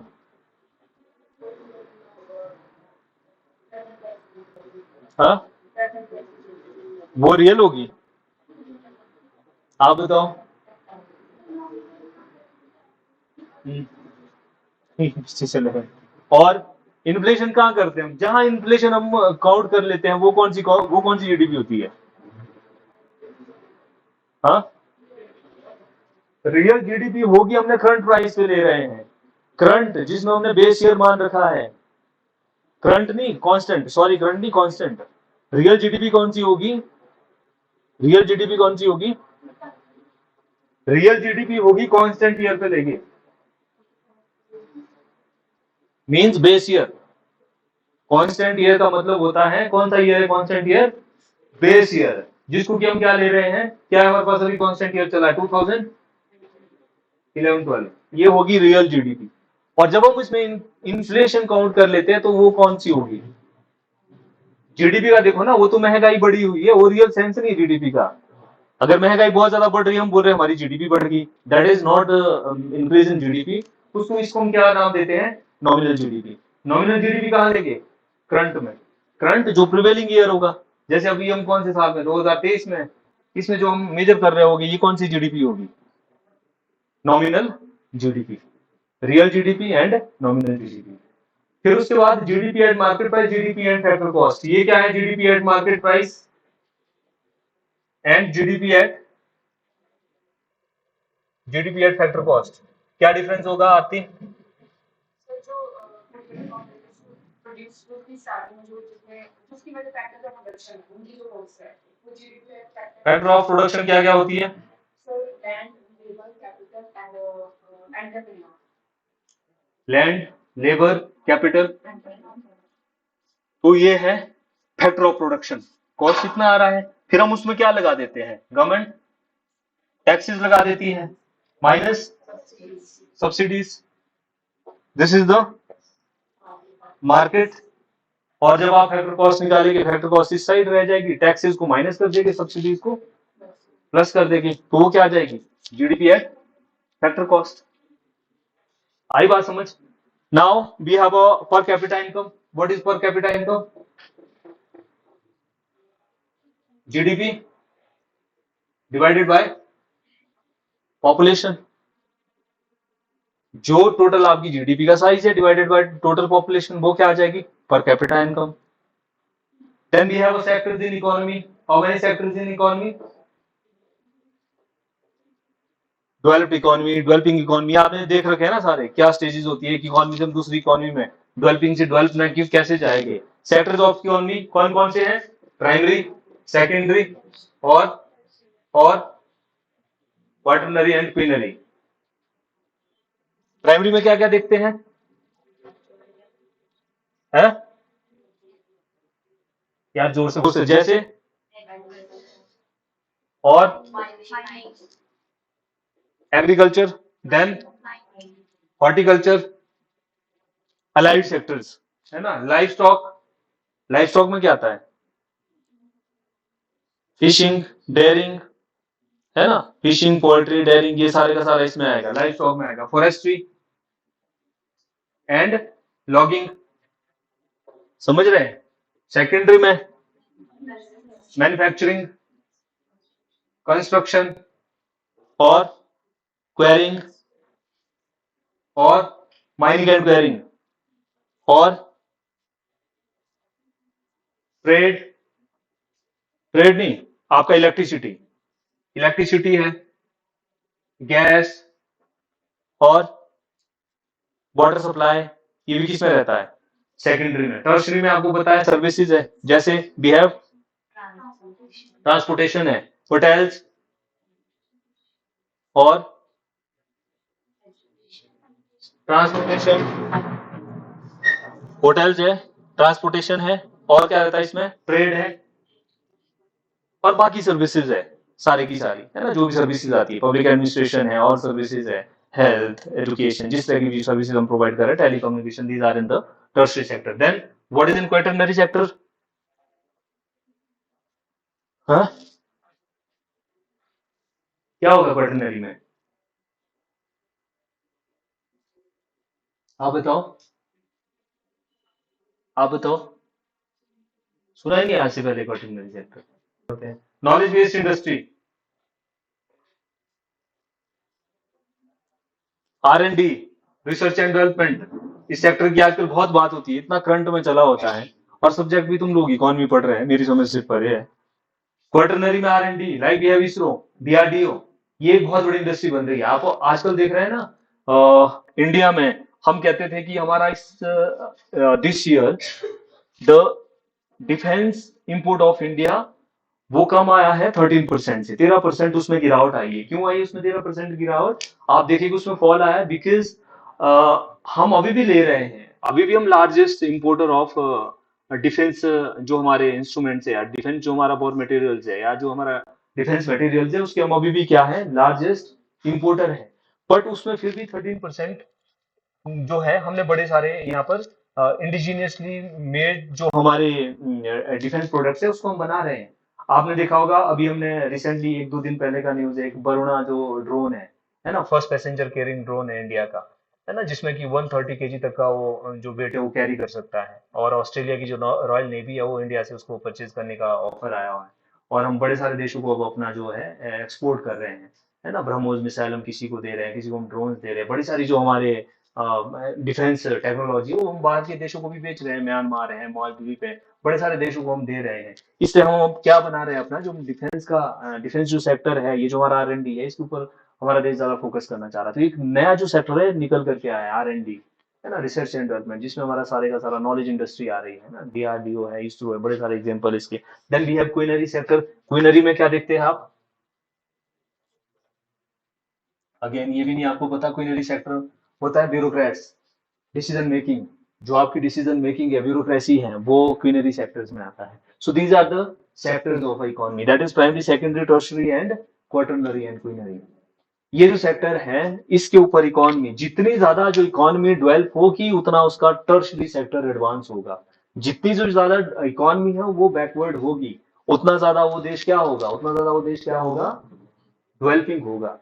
हाँ, वो रियल होगी, आप बताओ। और इन्फ्लेशन कहाँ करते हैं हम? जहां इन्फ्लेशन हम काउंट कर लेते हैं, वो कौन सी जीडीपी होती है? हाँ, रियल जीडीपी होगी, हमने करंट प्राइस पे ले रहे हैं, करंट जिसमें हमने बेस ईयर मान रखा है। करंट नहीं, कांस्टेंट, सॉरी, करंट नहीं, कांस्टेंट। रियल जीडीपी कौन सी होगी? रियल जीडीपी कौन सी होगी? रियल जीडीपी होगी कांस्टेंट ईयर पे लेंगे, means base year. Constant year का मतलब होता है, कौन सा ईयर है कांस्टेंट ईयर? बेस ईयर, जिसको कि हम क्या ले रहे हैं, क्या हमारे पास अभी कांस्टेंट ईयर चला है 2011-12, ये होगी रियल जीडीपी। और जब हम इसमें इन्फ्लेशन काउंट कर लेते हैं तो वो कौन सी होगी? जीडीपी का देखो ना, वो तो महंगाई बढ़ी हुई है, वो रियल सेंस नहीं जीडीपी का। अगर महंगाई बहुत ज्यादा बढ़ रही है, हम बोल रहे हैं हमारी जीडीपी बढ़ गई, that is not increase in GDP. उसको इसको हम क्या नाम देते हैं? Nominal GDP. नॉमिनल जीडीपी कहाँ लेंगे? करंट में। करंट जो प्रिवेलिंग ईयर होगा, जैसे अभी हम कौन से साल में, 2023 में, इसमें जो हम मेजर कर रहे होंगे, ये कौन सी जीडीपी होगी? Nominal GDP. Real GDP and nominal GDP. फिर उसके बाद GDP at market price, GDP and factor cost. ये क्या है? GDP at market price and GDP at factor cost. क्या डिफरेंस होगा आरती? प्रोड्यूस की स्टार्टिंग में जो जितने जिसकी वजह फैक्टर ऑफ प्रोडक्शन है उनकी जो कॉस्ट है वो GDP factor factor of production क्या क्या होती है? So land labour capital and entrepreneur land, labour, capital, तो ये है फैक्टर ऑफ प्रोडक्शन। कॉस्ट कितना आ रहा है, फिर हम उसमें क्या लगा देते हैं, गवर्नमेंट टैक्सेस लगा देती है minus subsidies, this is the market. और जब आप फैक्टर कॉस्ट निकालेंगे, फैक्टर कॉस्ट इस साइड रह जाएगी, टैक्सेस को माइनस कर देगी, सब्सिडीज को प्लस कर देगी, तो वो क्या आ जाएगी, जीडीपी एट फैक्टर कॉस्ट। आई बात समझ? Now we have a per capita income. What is per capita income? GDP divided by population. जो टोटल आपकी जीडीपी का साइज है डिवाइडेड बाय टोटल पॉपुलेशन, वो क्या आ जाएगी, per capita income. Then we have a sectors in economy. How many sectors in economy? Developed economy, developing economy, आपने देख रखे हैं ना सारे, क्या स्टेजेस होती है एक इकोनॉमी से दूसरी इकोनॉमी में, डेवलपिंग से डेवलप में कैसे जाएंगे। सेक्टर्स ऑफ इकोनॉमी कौन कौन से हैं? प्राइमरी, सेकेंडरी और क्वार्टरनरी एंड क्वीनरी। प्राइमरी में क्या क्या देखते हैं, है? यार जोर से जैसे, और agriculture, then horticulture, allied sectors, है ना, लाइफ स्टॉक। लाइफ स्टॉक में क्या आता है, फिशिंग, डेयरिंग, है ना, फिशिंग, पोल्ट्री, डेयरिंग, ये सारे का सारा इसमें आएगा, लाइफ स्टॉक में आएगा। फॉरेस्ट्री एंड लॉगिंग, समझ रहे हैं। सेकेंडरी में मैन्युफैक्चरिंग, कंस्ट्रक्शन और क्वेरिंग और माइनिंग एंड क्वेरिंग और ट्रेड। ट्रेड नहीं, आपका इलेक्ट्रिसिटी, इलेक्ट्रिसिटी है, गैस और वाटर सप्लाई, ये भी किसमें रहता है, सेकेंडरी में। टर्शरी में आपको पता है सर्विसेज है, जैसे वी हैव ट्रांसपोर्टेशन है, होटल्स और ट्रांसपोर्टेशन, होटल्स है, ट्रांसपोर्टेशन है, और क्या रहता है इसमें, ट्रेड है, और बाकी सर्विसेज है सारी की सारी, है ना, जो भी सर्विसेज आती है, पब्लिक एडमिनिस्ट्रेशन है और सर्विसेज है, हेल्थ, एजुकेशन, जिस तरह की सर्विसेज हम प्रोवाइड कर रहे हैं, telecommunication, these are in the tertiary sector. Then what is in quaternary sector? हाँ, क्या होगा क्वाटरनरी में, आप बताओ, आप बताओ, सुना ही नहीं आज से पहले quaternary sector. Knowledge based industry, R&D, research and development, इस सेक्टर की आजकल बहुत बात होती है, इतना करंट में चला होता है, और सब्जेक्ट भी तुम लोग इकोनॉमी पढ़ रहे हैं, मेरी समझ से परे है। क्वाटरनरी में R&D, like we have ISRO, DRDO, ये एक बहुत बड़ी इंडस्ट्री बन रही है। आप आजकल देख रहे हैं ना, इंडिया में हम कहते थे कि हमारा इस this year the defence import of India वो कम आया है 13% से, 13% उसमें गिरावट आई है। क्यों आई उसमें 13% गिरावट? आप देखिए उसमें फॉल आया बिकॉज हम अभी भी ले रहे हैं, अभी भी हम लार्जेस्ट इंपोर्टर ऑफ डिफेंस, जो हमारे इंस्ट्रूमेंट्स है या डिफेंस जो हमारा वॉर मटेरियल्स है या जो हमारा डिफेंस मटेरियल्स है, उसके हम अभी भी क्या है, लार्जेस्ट इंपोर्टर है। बट उसमें फिर भी 13% जो है, हमने बड़े सारे यहाँ पर इंडिजीनियसली मेड जो हमारे डिफेंस प्रोडक्ट्स है उसको हम बना रहे हैं। आपने देखा होगा, अभी हमने रिसेंटली एक दो दिन पहले का न्यूज है, एक वरुणा जो ड्रोन है ना, फर्स्ट पैसेंजर कैरिंग ड्रोन है इंडिया का, है ना, जिसमें कि 130 kg तक का वो जो वेट है वो कैरी कर सकता है, और ऑस्ट्रेलिया की जो रॉयल नेवी है वो इंडिया से उसको परचेज करने का ऑफर आया हुआ है, और हम बड़े सारे देशों को अब अपना जो है एक्सपोर्ट कर रहे हैं, है ना। ब्रह्मोस मिसाइल हम किसी को दे रहे हैं, किसी को हम ड्रोन दे रहे हैं, बड़ी सारी जो हमारे डिफेंस टेक्नोलॉजी वो हम बाहर के देशों को भी बेच रहे हैं, म्यांमार है, मालदीव है, बड़े सारे देशों को हम दे रहे हैं। इससे हम अब क्या बना रहे हैं अपना, जो डिफेंस का डिफेंस जो सेक्टर है, ये जो हमारा R&D है, इसके ऊपर हमारा देश ज्यादा फोकस करना चाह रहा है। तो एक नया जो सेक्टर है निकल करके आया है, R&D, है ना, रिसर्च एंड डेवलपमेंट, जिसमें हमारा सारे का सारा नॉलेज इंडस्ट्री आ रही है ना, डीआरडीओ है, इसरो है, बड़े सारे एग्जांपल इसके। Then we have quinary sector. Quinary में क्या देखते हैं आप? अगेन ये भी नहीं आपको पता, क्वीनरी सेक्टर होता है ब्यूरोक्रेट्स, डिसीजन मेकिंग, जो आपकी डिसीजन मेकिंग है, ब्यूरोक्रेसी है, वो क्वीनरी सेक्टर्स में आता है। So these are the sectors of economy, that is primary, secondary, tertiary and quaternary and quinary. ये जो सेक्टर है, इसके ऊपर इकोनॉमी, जितनी ज्यादा जो इकोनॉमी डेवलप होगी उतना उसका टर्शियरी सेक्टर एडवांस होगा। जितनी जो ज्यादा इकोनॉमी है वो बैकवर्ड होगी, उतना ज्यादा वो देश क्या होगा, उतना ज्यादा वो देश क्या होगा, डेवलपिंग होगा,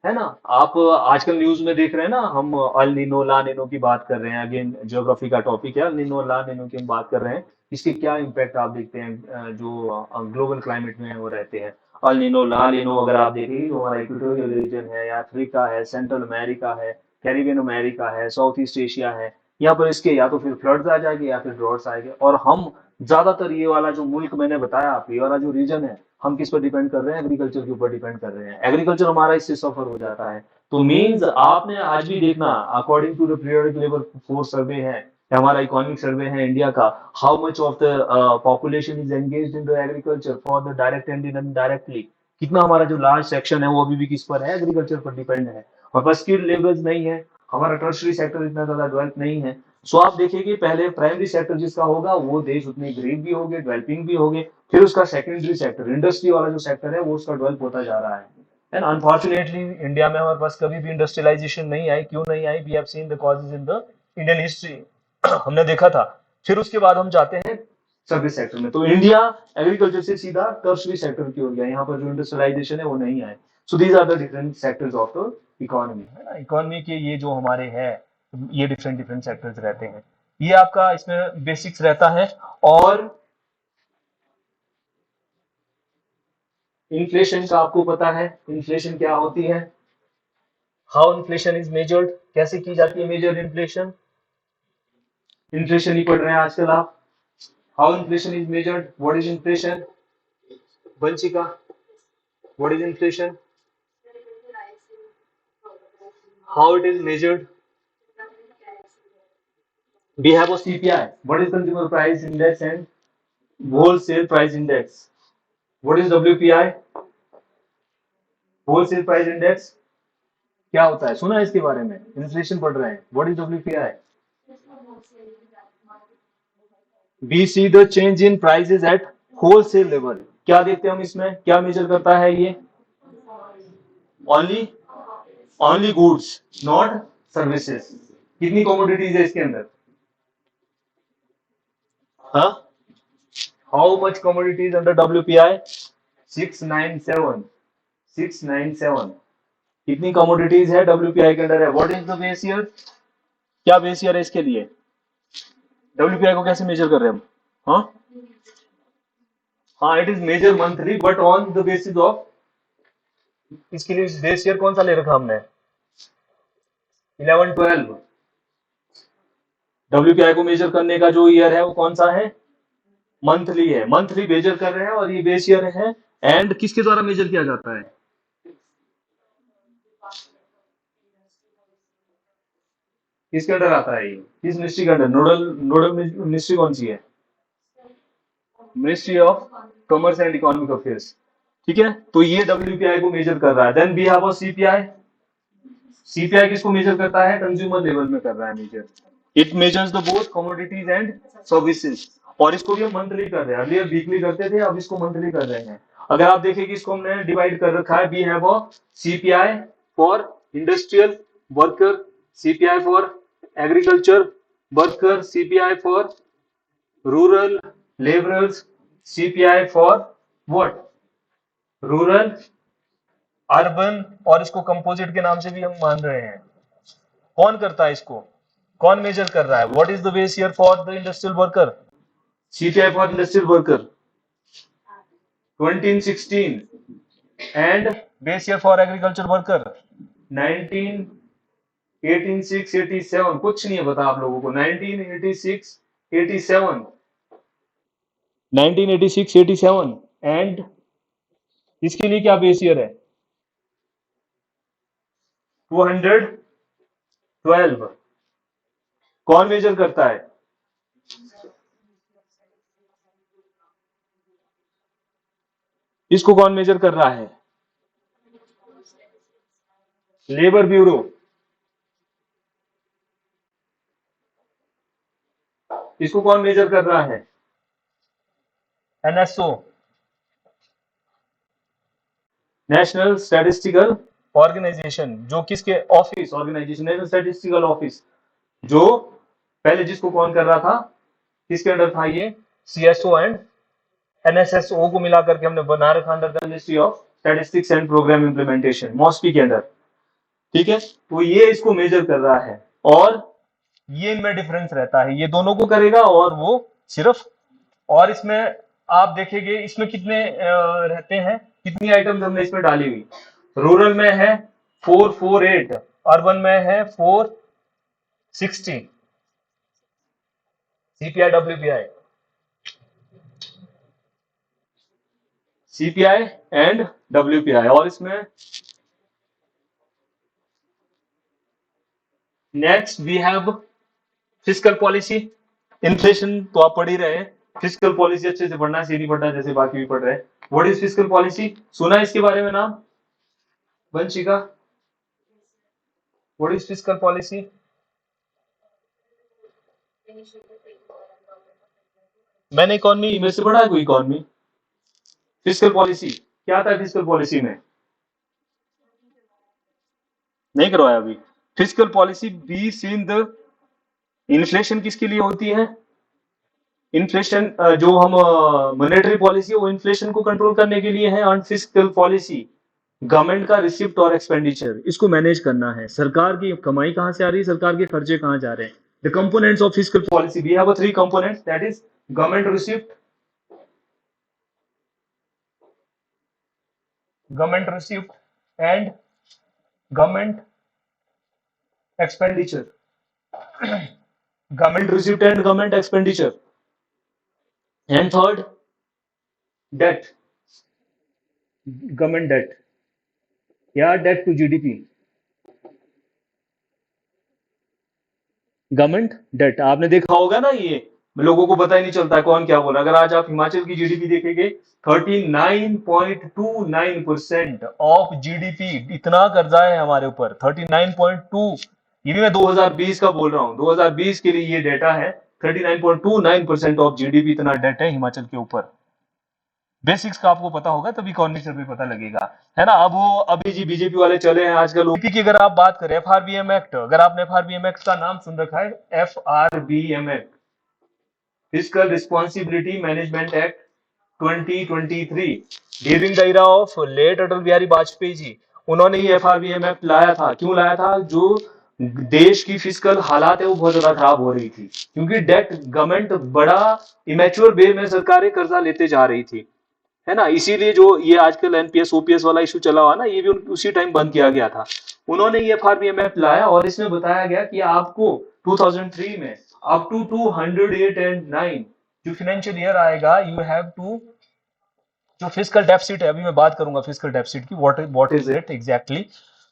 है ना। आप आजकल न्यूज में देख रहे हैं ना, हम अल नीनो ला नीनो की बात कर रहे हैं, अगेन ज्योग्राफी का टॉपिक है, अल नीनो ला नीनो की हम बात कर रहे हैं। इसके क्या इम्पैक्ट आप देखते हैं, जो ग्लोबल क्लाइमेट में वो रहते हैं। अल नीनो ला नीनो अगर आप देखेंगे, जो हमारा इक्वेटोरियल रीजन है, या अफ्रीका है, सेंट्रल अमेरिका है, कैरिबियन अमेरिका है, साउथ ईस्ट एशिया है, यहाँ पर इसके या तो फिर फ्लड्स आ जाएंगे या फिर ड्रॉट्स आएंगे। और हम ज्यादातर ये वाला जो मुल्क मैंने बताया आपको, ये वाला जो रीजन है, हम किस पर डिपेंड कर रहे हैं, एग्रीकल्चर के ऊपर डिपेंड कर रहे हैं। एग्रीकल्चर हमारा इससे सफर हो जाता है। तो मीन्स आपने आज भी देखना, according to the periodic labour force survey है, हमारा इकोनॉमिक सर्वे है इंडिया का, how much of the population is engaged in the agriculture for the direct and indirectly, कितना हमारा जो लार्ज सेक्शन है वो अभी भी किस पर है, एग्रीकल्चर पर डिपेंड है। और बस स्किल्ड लेबर्स नहीं है, हमारा टर्शरी सेक्टर इतना ज्यादा डेवलप नहीं है। सो आप देखिए पहले प्राइमरी सेक्टर जिसका होगा वो देश उतने गरीब भी होंगे, डेवलपिंग भी होंगे, फिर उसका सेकेंडरी सेक्टर, इंडस्ट्री वाला जो सेक्टर है वो उसका डेवलप होता जा रहा है। एंड अनफॉर्चुनेटली इंडिया में हमारे पास कभी भी इंडस्ट्रियलाइजेशन नहीं आई। क्यों नहीं आई? We have seen the causes in the Indian history. हमने देखा था। फिर उसके बाद हम जाते हैं सर्विस सेक्टर में। तो इंडिया एग्रीकल्चर से सीधा टर्शरी सेक्टर की हो गया, यहाँ पर जो इंडस्ट्रियलाइजेशन है वो नहीं आए। So these are the different sectors of the economy, है ना। इकोनॉमी के ये जो हमारे है, ये डिफरेंट डिफरेंट सेक्टर्स रहते हैं। ये आपका इसमें बेसिक्स रहता है। और इन्फ्लेशन का आपको पता है, इन्फ्लेशन क्या होती है, हाउ इन्फ्लेशन इज मेजर्ड, कैसे की जाती है मेजर इन्फ्लेशन। इन्फ्लेशन ही पढ़ रहे हैं आजकल आप। How inflation is measured, what is inflation, Vanshika, what is inflation, how it is measured. We have a CPI. What is consumer price index and wholesale price index? What is WPI? Wholesale price index क्या होता है? सुना है इसके बारे में? Inflation पढ़ रहे हैं। What is WPI? We see the change in prices at wholesale level. क्या देखते हैं हम इसमें? क्या मेजर करता है ये? Only goods, not services. कितनी कमोडिटीज है इसके अंदर? हाँ? How much commodities under WPI? 697. 697. कितनी कमोडिटीज है WPI के अंदर है? What is the base year? क्या बेस ईयर है इसके लिए? WPI को कैसे मेजर कर रहे हैं हम? हाँ, हाँ, it is measure monthly but on the basis of, इसके लिए बेस ईयर कौन सा ले रखा हमने? 11-12। WPI को मेजर करने का जो ईयर है वो कौन सा है? मंथली है। मंथली मेजर कर रहे हैं और ये बेस ईयर है। एंड किसके द्वारा मेजर किया जाता है? किसके अंडर आता है ये? किस मिनिस्ट्री के अंडर? नोडल मिनिस्ट्री कौन सी है? Ministry of commerce and economic affairs. ठीक है, तो ये WPI को मेजर कर रहा है। Then we have a CPI। CPI किसको मेजर करता है? कंज्यूमर लेवल में कर रहा है measure. It measures the both commodities and services. और इसको भी हम मंथली कर रहे हैं, अर्लियर वीकली करते थे, अब इसको मंथली कर रहे हैं। अगर आप देखें कि इसको हमने डिवाइड कर रखा है, we have a CPI for industrial worker, CPI for agriculture worker, CPI for rural labourers, CPI for what? Rural urban. और इसको कंपोजिट के नाम से भी हम मान रहे हैं। कौन करता है इसको? कौन मेजर कर रहा है? What is the base year for the industrial worker? CPI for industrial worker 2016 and base year for agriculture worker 1986-87। कुछ नहीं पता आप लोगों को? 1986-87, 1986-87। एंड इसके लिए क्या बेस ईयर है? 212। कौन मेजर करता है? इसको कौन मेजर कर रहा है? Labour bureau. इसको कौन मेजर कर रहा है? एनएसओ, नेशनल स्टैटिस्टिकल ऑर्गेनाइजेशन, जो किसके office, organisation national statistical office, जो पहले जिसको कौन कर रहा था, किसके अंडर था ये? सीएसओ एंड एनएसएसओ को मिलाकर के हमने बना रखा under the ministry of statistics and programme implementation, MOSPI के अंडर। ठीक है, तो ये इसको मेजर कर रहा है और ये इनमें डिफरेंस रहता है, ये दोनों को करेगा और वो सिर्फ, और इसमें आप देखेंगे इसमें कितने रहते हैं, कितनी आइटम्स हमने इसमें डाली हुई। रूरल में है 448, अर्बन में है 460, CPI WPI, CPI and WPI. और इसमें next we have fiscal policy, inflation तो आप पढ़ ही रहे हैं, फिस्कल पॉलिसी अच्छे से पढ़ना, सीधी पढ़ना जैसे बाकी भी पढ़ रहे हैं। What is fiscal policy? सुना है इसके बारे में नाम Vanshika? What is fiscal policy? मैंने इकोनॉमी में से पढ़ा है कोई इकोनॉमी? फिस्कल पॉलिसी क्या था? फिस्कल पॉलिसी में नहीं करवाया अभी। Fiscal policy be seen the inflation किसके लिए होती है? इन्फ्लेशन जो हम मॉनेटरी पॉलिसी है वो इन्फ्लेशन को कंट्रोल करने के लिए है। और फिस्कल पॉलिसी गवर्नमेंट का रिसिप्ट और एक्सपेंडिचर, इसको मैनेज करना है। सरकार की कमाई कहां से आ रही है, सरकार के खर्चे कहां जा रहे हैं। The components of fiscal policy, we have 3 components, that is government receipt, and government expenditure. Government receipt and government expenditure. And third, debt, government debt या debt to GDP. Government debt आपने देखा होगा ना, ये लोगों को पता ही नहीं चलता कौन क्या बोला। अगर आज आप हिमाचल की जीडीपी देखेंगे 39.29% ऑफ जीडीपी, इतना कर्जा है हमारे ऊपर 39.2। ये भी मैं 2020 का बोल रहा हूँ, 2020 के लिए ये डेटा है। 39.29% ऑफ जीडीपी इतना डेट है हिमाचल के ऊपर। बेसिक्स का आपको पता होगा तभी इकोनॉमिक्स में भी पता लगेगा, है ना। अब वो अभी जी बीजेपी वाले चले हैं आजकल ओपी की। अगर आप बात करें एफआरबीएम एक्ट, अगर आपने एफआरबीएम एक्ट का नाम सुन रखा है, FRBM act, fiscal responsibility management act 2023, during the era of late Atal Bihari Vajpayee ji, उन्होंने ये एफआरबीएम एक्ट लाया था। क्यों लाया था? जो देश की फिस्कल हालात है वो बहुत ज्यादा खराब हो रही थी, क्योंकि डेट गवर्नमेंट बड़ा इमेच्योर वे में सरकारें कर्जा लेते जा रही थी, है ना। इसीलिए जो ये आजकल एनपीएस ओपीएस वाला इशू चला हुआ ना, ये भी उसी टाइम बंद किया गया था। उन्होंने ये एफआरबीएम एक्ट लाया और इसमें बताया गया कि आपको 2003 में अप टू 208 एंड 9 जो फाइनेंशियल ईयर आएगा, यू हैव टू, जो फिस्कल डेफिसिट है, अभी मैं बात करूंगा फिस्कल डेफिसिट की, what is it exactly.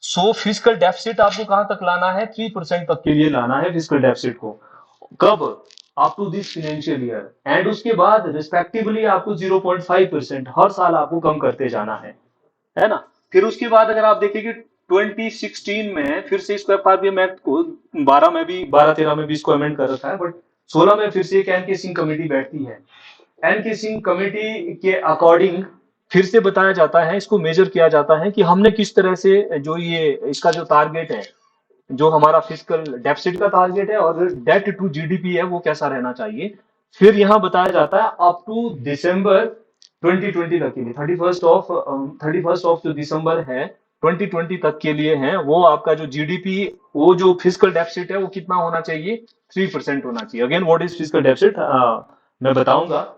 So fiscal deficit आपको कहां तक लाना है? 3% तक के लिए लाना है फिस्कल डेफिसिट को। कब? Up to this financial year. And उसके बाद रिस्पेक्टिवली आपको 0.5% हर साल आपको कम करते जाना है ना। फिर उसके बाद अगर आप देखेंगे 2016 में फिर से इसको एफआरबीएम एक्ट को 12 13 में भी इसको अमेंड कर रखा है, बट 16 में फिर से एक एनके सिंह कमेटी बैठती है। एनके सिंह कमेटी के अकॉर्डिंग फिर से बताया जाता है, इसको मेजर किया जाता है कि हमने किस तरह से जो ये इसका जो टारगेट है, जो हमारा फिस्कल डेफिसिट का टारगेट है और डेट टू जीडीपी है, वो कैसा रहना चाहिए। फिर यहां बताया जाता है अप टू दिसंबर 2020 तक के लिए, 31st ऑफ जो दिसंबर है 2020 तक के लिए है, वो आपका जो जीडीपी, वो जो फिस्कल डेफिसिट है वो कितना होना चाहिए? 3% होना चाहिए। Again what is fiscal deficit मैं बताऊंगा।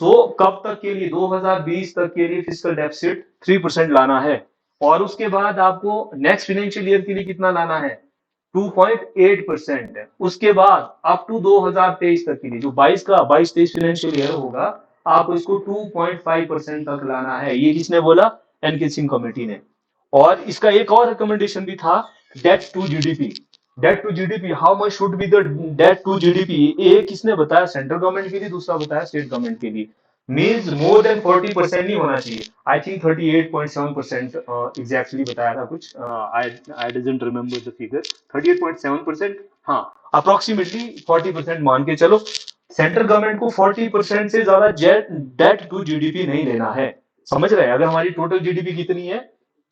कब तक के लिए? 2020 तक के लिए फिस्कल डेफिसिट 3% लाना है। और उसके बाद आपको नेक्स्ट फाइनेंशियल ईयर के लिए कितना लाना है? 2.8%। उसके बाद अप टू 2023 तक के लिए, जो 22-23 फाइनेंशियल ईयर होगा, आप इसको 2.5% तक लाना है। ये किसने बोला? एनके सिंह कमेटी ने। और इसका एक और रिकमेंडेशन भी था, debt to GDP. Debt to GDP, how much should be the debt to GDP, एक किसने बताया, सेंट्रल गवर्नमेंट के लिए, दूसरा बताया स्टेट गवर्नमेंट के लिए। मीन्स मोर देन 40% नहीं होना चाहिए। आई थिंक 38.7% एग्जैक्टली बताया था कुछ, I I doesn't remember the figure, 38.7%, हाँ, अप्रोक्सीमेटली 40% मान के चलो। सेंट्रल गवर्नमेंट को 40% से ज्यादा डेट टू जीडीपी नहीं लेना है। समझ रहे हैं, अगर हमारी टोटल जीडीपी कितनी है,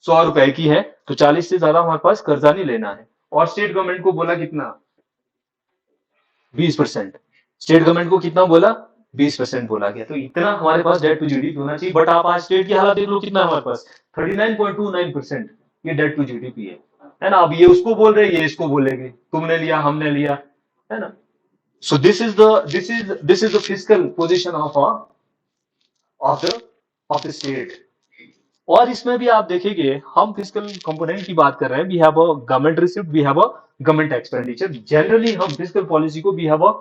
100 रुपए की है, तो 40 से ज्यादा हमारे पास कर्जा नहीं लेना है। और स्टेट गवर्नमेंट को बोला कितना, 20%। स्टेट गवर्नमेंट को कितना बोला, 20% बोला गया। तो इतना हमारे पास डेट टू जीडीपी होना चाहिए। बट आप आज स्टेट की हालत देख लो, कितना हमारे पास 39.29%, ये डेट टू जीडीपी है ना। अब ये उसको बोल रहे, ये इसको बोलेंगे, तुमने लिया हमने लिया, है ना। So this is the physical position of the of the state. और इसमें भी आप देखेंगे, हम फिजिकल कंपोनेंट की बात कर रहे हैं, we have a government receipt, we have a government expenditure. Generally हम फिजिकल पॉलिसी को we have a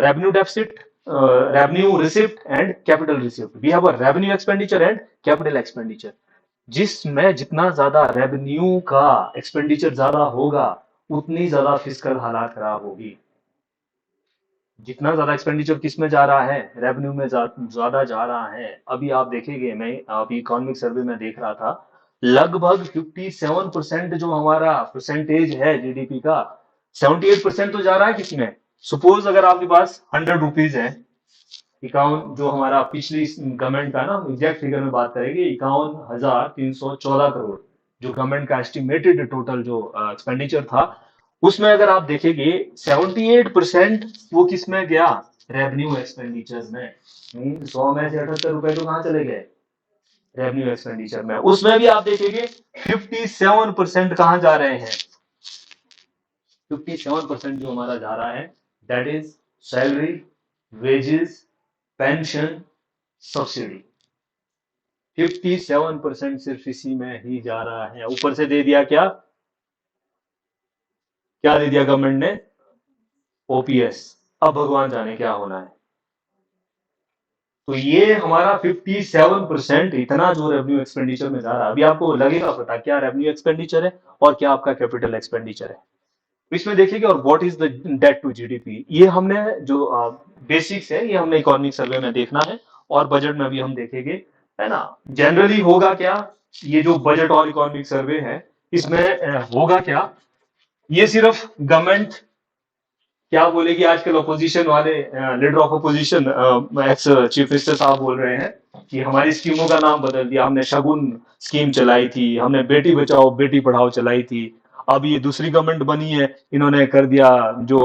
revenue deficit, revenue receipt and capital receipt. We have a revenue expenditure and capital expenditure. जिसमें जितना ज्यादा revenue का expenditure ज्यादा होगा, उतनी ज्यादा फिजिकल हालात खराब होगी। जितना ज्यादा एक्सपेंडिचर किस में जा रहा है, रेवेन्यू में ज्यादा जा रहा है। अभी आप देखेंगे, मैं अभी इकोनॉमिक सर्वे में देख रहा था, लगभग 57% जो हमारा परसेंटेज है जीडीपी का, 78% तो जा रहा है किसमें। सपोज अगर आपके पास 100 रुपीज है, इक्यावन, जो हमारा पिछली गवर्नमेंट का ना, एग्जैक्ट फिगर में बात करेंगे, 51,314 करोड़ जो गवर्नमेंट का एस्टिमेटेड टोटल जो एक्सपेंडिचर था, उसमें अगर आप देखेंगे 78% वो किस में गया, रेवेन्यू एक्सपेंडिचर में। 100 में से 78 रुपए तो कहाँ चले गए, रेवेन्यू एक्सपेंडिचर में। उसमें भी आप देखेंगे 57% कहाँ जा रहे हैं, 57% जो हमारा जा रहा है, that is salary, wages, pension, subsidy. 57% सिर्फ इसी में ही जा रहा है। ऊपर से दे दिया क्या, क्या दे दिया गवर्नमेंट ने, ओपीएस। अब भगवान जाने क्या होना है। तो ये हमारा 57% इतना जो रेवेन्यू एक्सपेंडिचर में जा रहा है। अभी आपको लगेगा पता क्या रेवेन्यू एक्सपेंडिचर है और क्या आपका कैपिटल एक्सपेंडिचर है। तो इसमें देखिएगा, और what is the debt to GDP, ये हमने जो बेसिक्स है, ये हमने इकोनॉमिक सर्वे में देखना है, और बजट में भी हम देखेंगे, है ना। जनरली होगा क्या, ये जो बजट और इकोनॉमिक सर्वे है, इसमें होगा क्या, ये सिर्फ गवर्नमेंट क्या बोलेगी, आजकल अपोजिशन वाले, leader of opposition ex chief minister साहब बोल रहे हैं कि हमारी स्कीमों का नाम बदल दिया, हमने शगुन स्कीम चलाई थी, हमने बेटी बचाओ बेटी पढ़ाओ चलाई थी, अब ये दूसरी गवर्नमेंट बनी है, इन्होंने कर दिया जो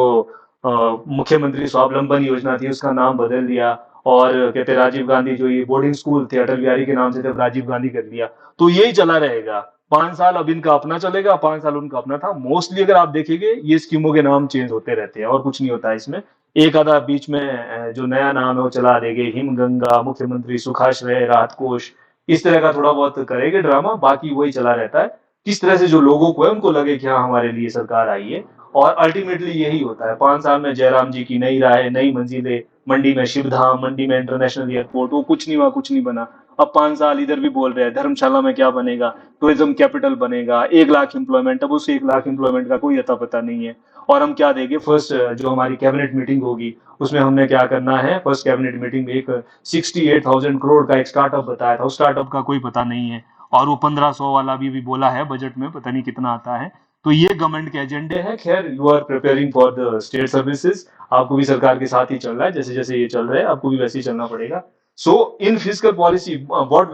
मुख्यमंत्री स्वावलंबन योजना थी उसका नाम बदल दिया, और कहते राजीव गांधी जो ये बोर्डिंग स्कूल थे अटल बिहारी के नाम से, जब राजीव गांधी कर दिया। तो यही चला रहेगा 5 साल, अब इनका अपना चलेगा, 5 साल उनका अपना था। मोस्टली अगर आप देखेंगे, ये स्कीमों के नाम चेंज होते रहते हैं और कुछ नहीं होता है इसमें। एक आधा बीच में जो नया नाम है वो चला देंगे, हिमगंगा, मुख्यमंत्री सुखाश्रय, राहत कोष, इस तरह का थोड़ा बहुत करेंगे ड्रामा, बाकी वही चला रहता है। किस तरह से जो लोगों को है उनको लगे कि हाँ हमारे लिए सरकार आई है। और अल्टीमेटली यही होता है, 5 साल में जयराम जी की नई राय, नई मंजिलें, मंडी में शिवधाम, मंडी में इंटरनेशनल एयरपोर्ट, वो कुछ नहीं हुआ, कुछ नहीं बना। अब 5 साल इधर भी बोल रहे हैं धर्मशाला में क्या बनेगा, टूरिज्म कैपिटल बनेगा, 1 लाख एम्प्लॉयमेंट, अब उस 1 लाख एम्प्लॉयमेंट का कोई अता पता नहीं है। और हम क्या देंगे, फर्स्ट जो हमारी कैबिनेट मीटिंग होगी, उसमें हमने क्या करना है, फर्स्ट कैबिनेट मीटिंग में एक 68,000 करोड़ का एक स्टार्टअप बताया था, उस स्टार्टअप का कोई पता नहीं है। और वो 1500 वाला भी बोला है बजट में, पता नहीं कितना आता है। तो ये गवर्नमेंट के एजेंडे हैं। खैर, you are preparing for the state services, आपको भी सरकार के साथ ही चल रहा है, जैसे जैसे ये चल रहा है आपको भी वैसे ही चलना पड़ेगा। So in physical policy what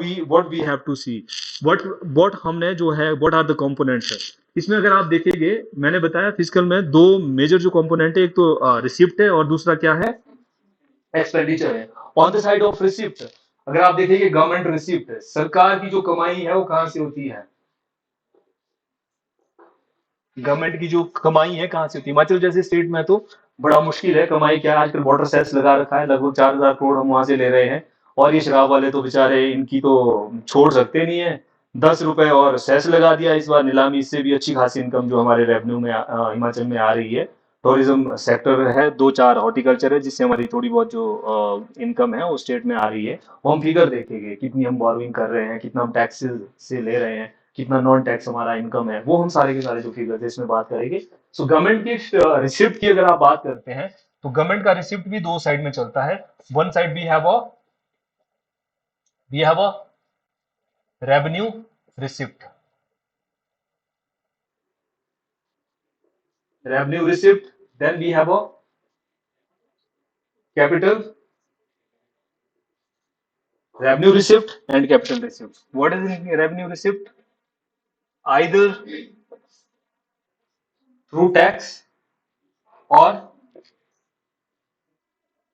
we have to see, what हमने जो है, व्हाट आर द कंपोनेंट्स है इसमें। अगर आप देखेंगे, मैंने बताया फिजिकल में दो मेजर जो कंपोनेंट है, एक तो रिसिप्ट है और दूसरा क्या है, एक्सपेंडिचर है। On the side of receipt अगर आप देखेंगे, गवर्नमेंट रिसिप्ट, सरकार की जो कमाई है वो कहां से होती है, गवर्नमेंट की जो कमाई है कहां से होती है। हिमाचल जैसे स्टेट में तो बड़ा मुश्किल है, कमाई क्या है, आजकल वाटर सेस लगा रखा है, लगभग 4,000 करोड़ हम वहां से ले रहे हैं। और ये शराब वाले तो बेचारे, इनकी तो छोड़ सकते नहीं है। 10 रुपए और सेस लगा दिया इस बार नीलामी, इससे भी अच्छी खासी इनकम जो हमारे रेवेन्यू में हिमाचल में आ रही है। टूरिज्म सेक्टर है, 2-4 हॉर्टिकल्चर है, जिससे हमारी थोड़ी बहुत जो इनकम है वो स्टेट में आ रही है। वो हम फिगर देखेंगे, कितनी हम बोरोइंग कर रहे हैं, कितना हम टैक्सेस से ले रहे हैं, कितना नॉन टैक्स हमारा इनकम है, वो हम सारे के सारे जो फिगर है इसमें बात करेंगे। सो गवर्नमेंट की रिसिप्ट की अगर आप बात करते हैं तो गवर्नमेंट का रिसिप्ट भी दो साइड में चलता है. One side we have a revenue receipt. Revenue receipt. Then we have a capital revenue receipt and capital receipt. What is revenue receipt? Either through tax or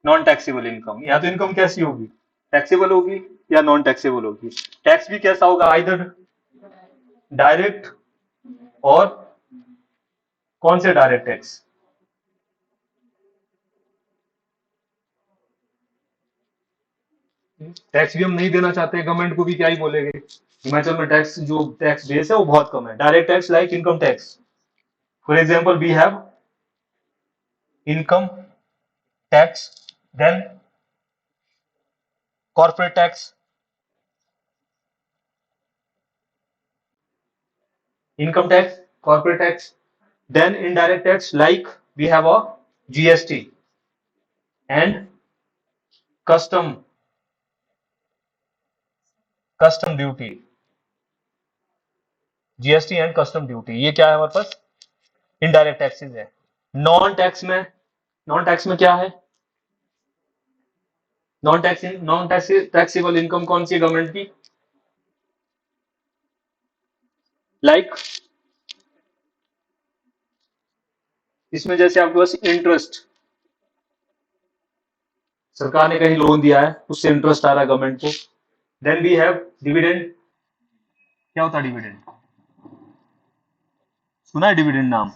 non taxable income. या तो income कैसी होगी, taxable होगी या non taxable होगी. Tax भी कैसा होगा, आइदर डायरेक्ट और कौन से डायरेक्ट टैक्स, टैक्स भी हम नहीं देना चाहते गवर्नमेंट को भी, क्या ही बोलेंगे. हिमाचल में टैक्स जो टैक्स बेस है वो बहुत कम है. Direct tax like income tax. For example we have income tax, then corporate tax, income tax, corporate tax, then indirect tax like we have a GST and custom duty. GST and custom duty, ये क्या है हमारे पास, indirect taxes है. Non tax में क्या है, non taxable income कौन सी है गवर्नमेंट की, लाइक इसमें जैसे आपके पास इंटरेस्ट, सरकार ने कहीं लोन दिया है उससे इंटरेस्ट आ रहा है गवर्नमेंट को. Then we have dividend. क्या होता है डिविडेंड, सुना है डिविडेंड नाम,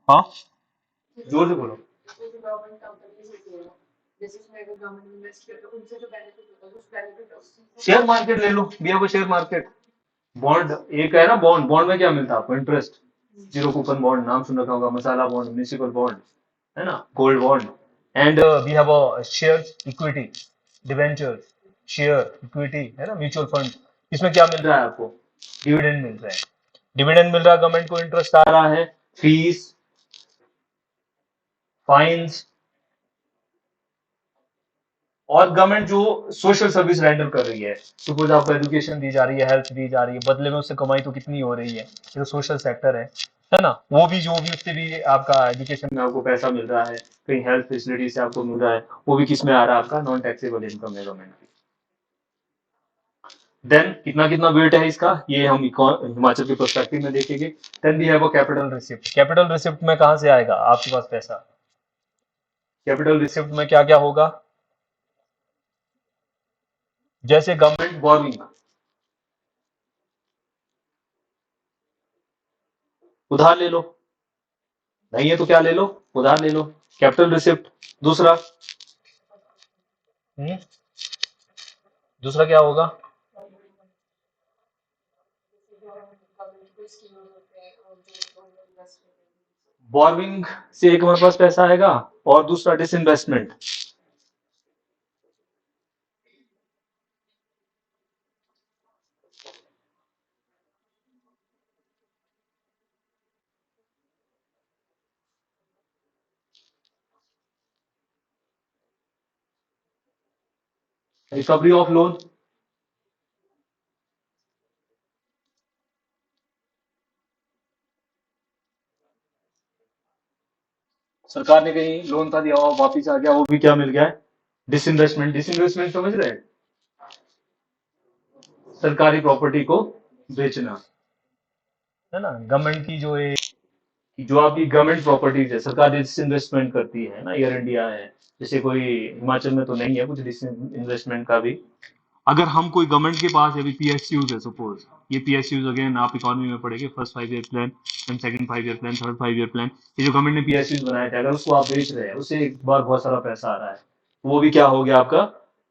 हाँ जोर से बोलो. जो गवर्नमेंट कंपनीज होती है, जैसे उसमें अगर गवर्नमेंट इन्वेस्ट करे तो उनसे जो बेनिफिट होता है उस बेनिफिट उससे शेयर मार्केट ले लो, भी है वो शेयर मार्केट. बॉन्ड एक है ना, बॉन्ड, बॉन्ड में क्या मिलता है आपको, इंटरेस्ट. जीरो कूपन बॉन्ड नाम सुन रखा होगा, मसाला बॉन्ड, म्यूनिसिपल बॉन्ड है ना, gold bond. And we have a share equity, debenture, share equity है ना, म्यूचुअल फंड. इसमें क्या मिल रहा है आपको, डिविडेंड मिल रहा है. डिविडेंड मिल रहा है, गवर्नमेंट को इंटरेस्ट आ रहा है, फीस, फाइन्स, और गवर्नमेंट जो सोशल सर्विस रेंडर कर रही है, सपोज आपको एजुकेशन दी जा रही है, हेल्थ दी जा रही है, बदले में उससे कमाई तो कितनी हो रही है, ये तो सोशल सेक्टर है ना. वो भी जो भी उससे भी आपका एजुकेशन में आपको पैसा मिल रहा है, कहीं हेल्थ फैसिलिटी से आपको मिल रहा है, वो भी किस में आ रहा है, आपका नॉन टैक्सेबल इनकम है गवर्नमेंट की. देन कितना कितना वेट है इसका, ये हम हिमाचल के पर्सपेक्टिव में देखेंगे. Then we have a capital receipt. Capital receipt में कहां से आएगा आपके पास पैसा, कैपिटल रिसिप्ट में क्या क्या होगा, जैसे गवर्नमेंट बोरोइंग, उधार ले लो, नहीं है तो क्या ले लो, उधार ले लो, कैपिटल रिसिप्ट. दूसरा दूसरा क्या होगा, गवर्नमेंट कोई स्कीम होते हैं और जो इन्वेस्ट करते हैं. बोरोइंग से एक हमारे पास पैसा आएगा, और दूसरा डिसइन्वेस्टमेंट. रिकवरी ऑफ लोन, सरकार ने कहीं लोन था दिया, वापिस आ गया, वो भी क्या मिल गया है, डिसइन्वेस्टमेंट. डिसइन्वेस्टमेंट समझ रहे हैं, सरकारी प्रॉपर्टी को बेचना है ना. गवर्नमेंट की जो आपकी गवर्नमेंट प्रॉपर्टीज है, सरकार डिसइन्वेस्टमेंट करती है ना, एयर इंडिया है, जैसे कोई हिमाचल में तो नहीं है कुछ डिसइन्वेस्टमेंट का भी. अगर हम कोई गवर्नमेंट के पास अभी पीएसयूज है, सपोज ये पीएसयूज, अगेन आप इकोनॉमी में पढ़ेंगे, first 5 year plan, then second 5 year plan, third 5 year plan, ये जो गवर्नमेंट ने पीएसयूज बनाए थे, अगर उसको आप बेच रहे हैं, उससे एक बार बहुत सारा पैसा आ रहा है, वो भी क्या हो गया आपका,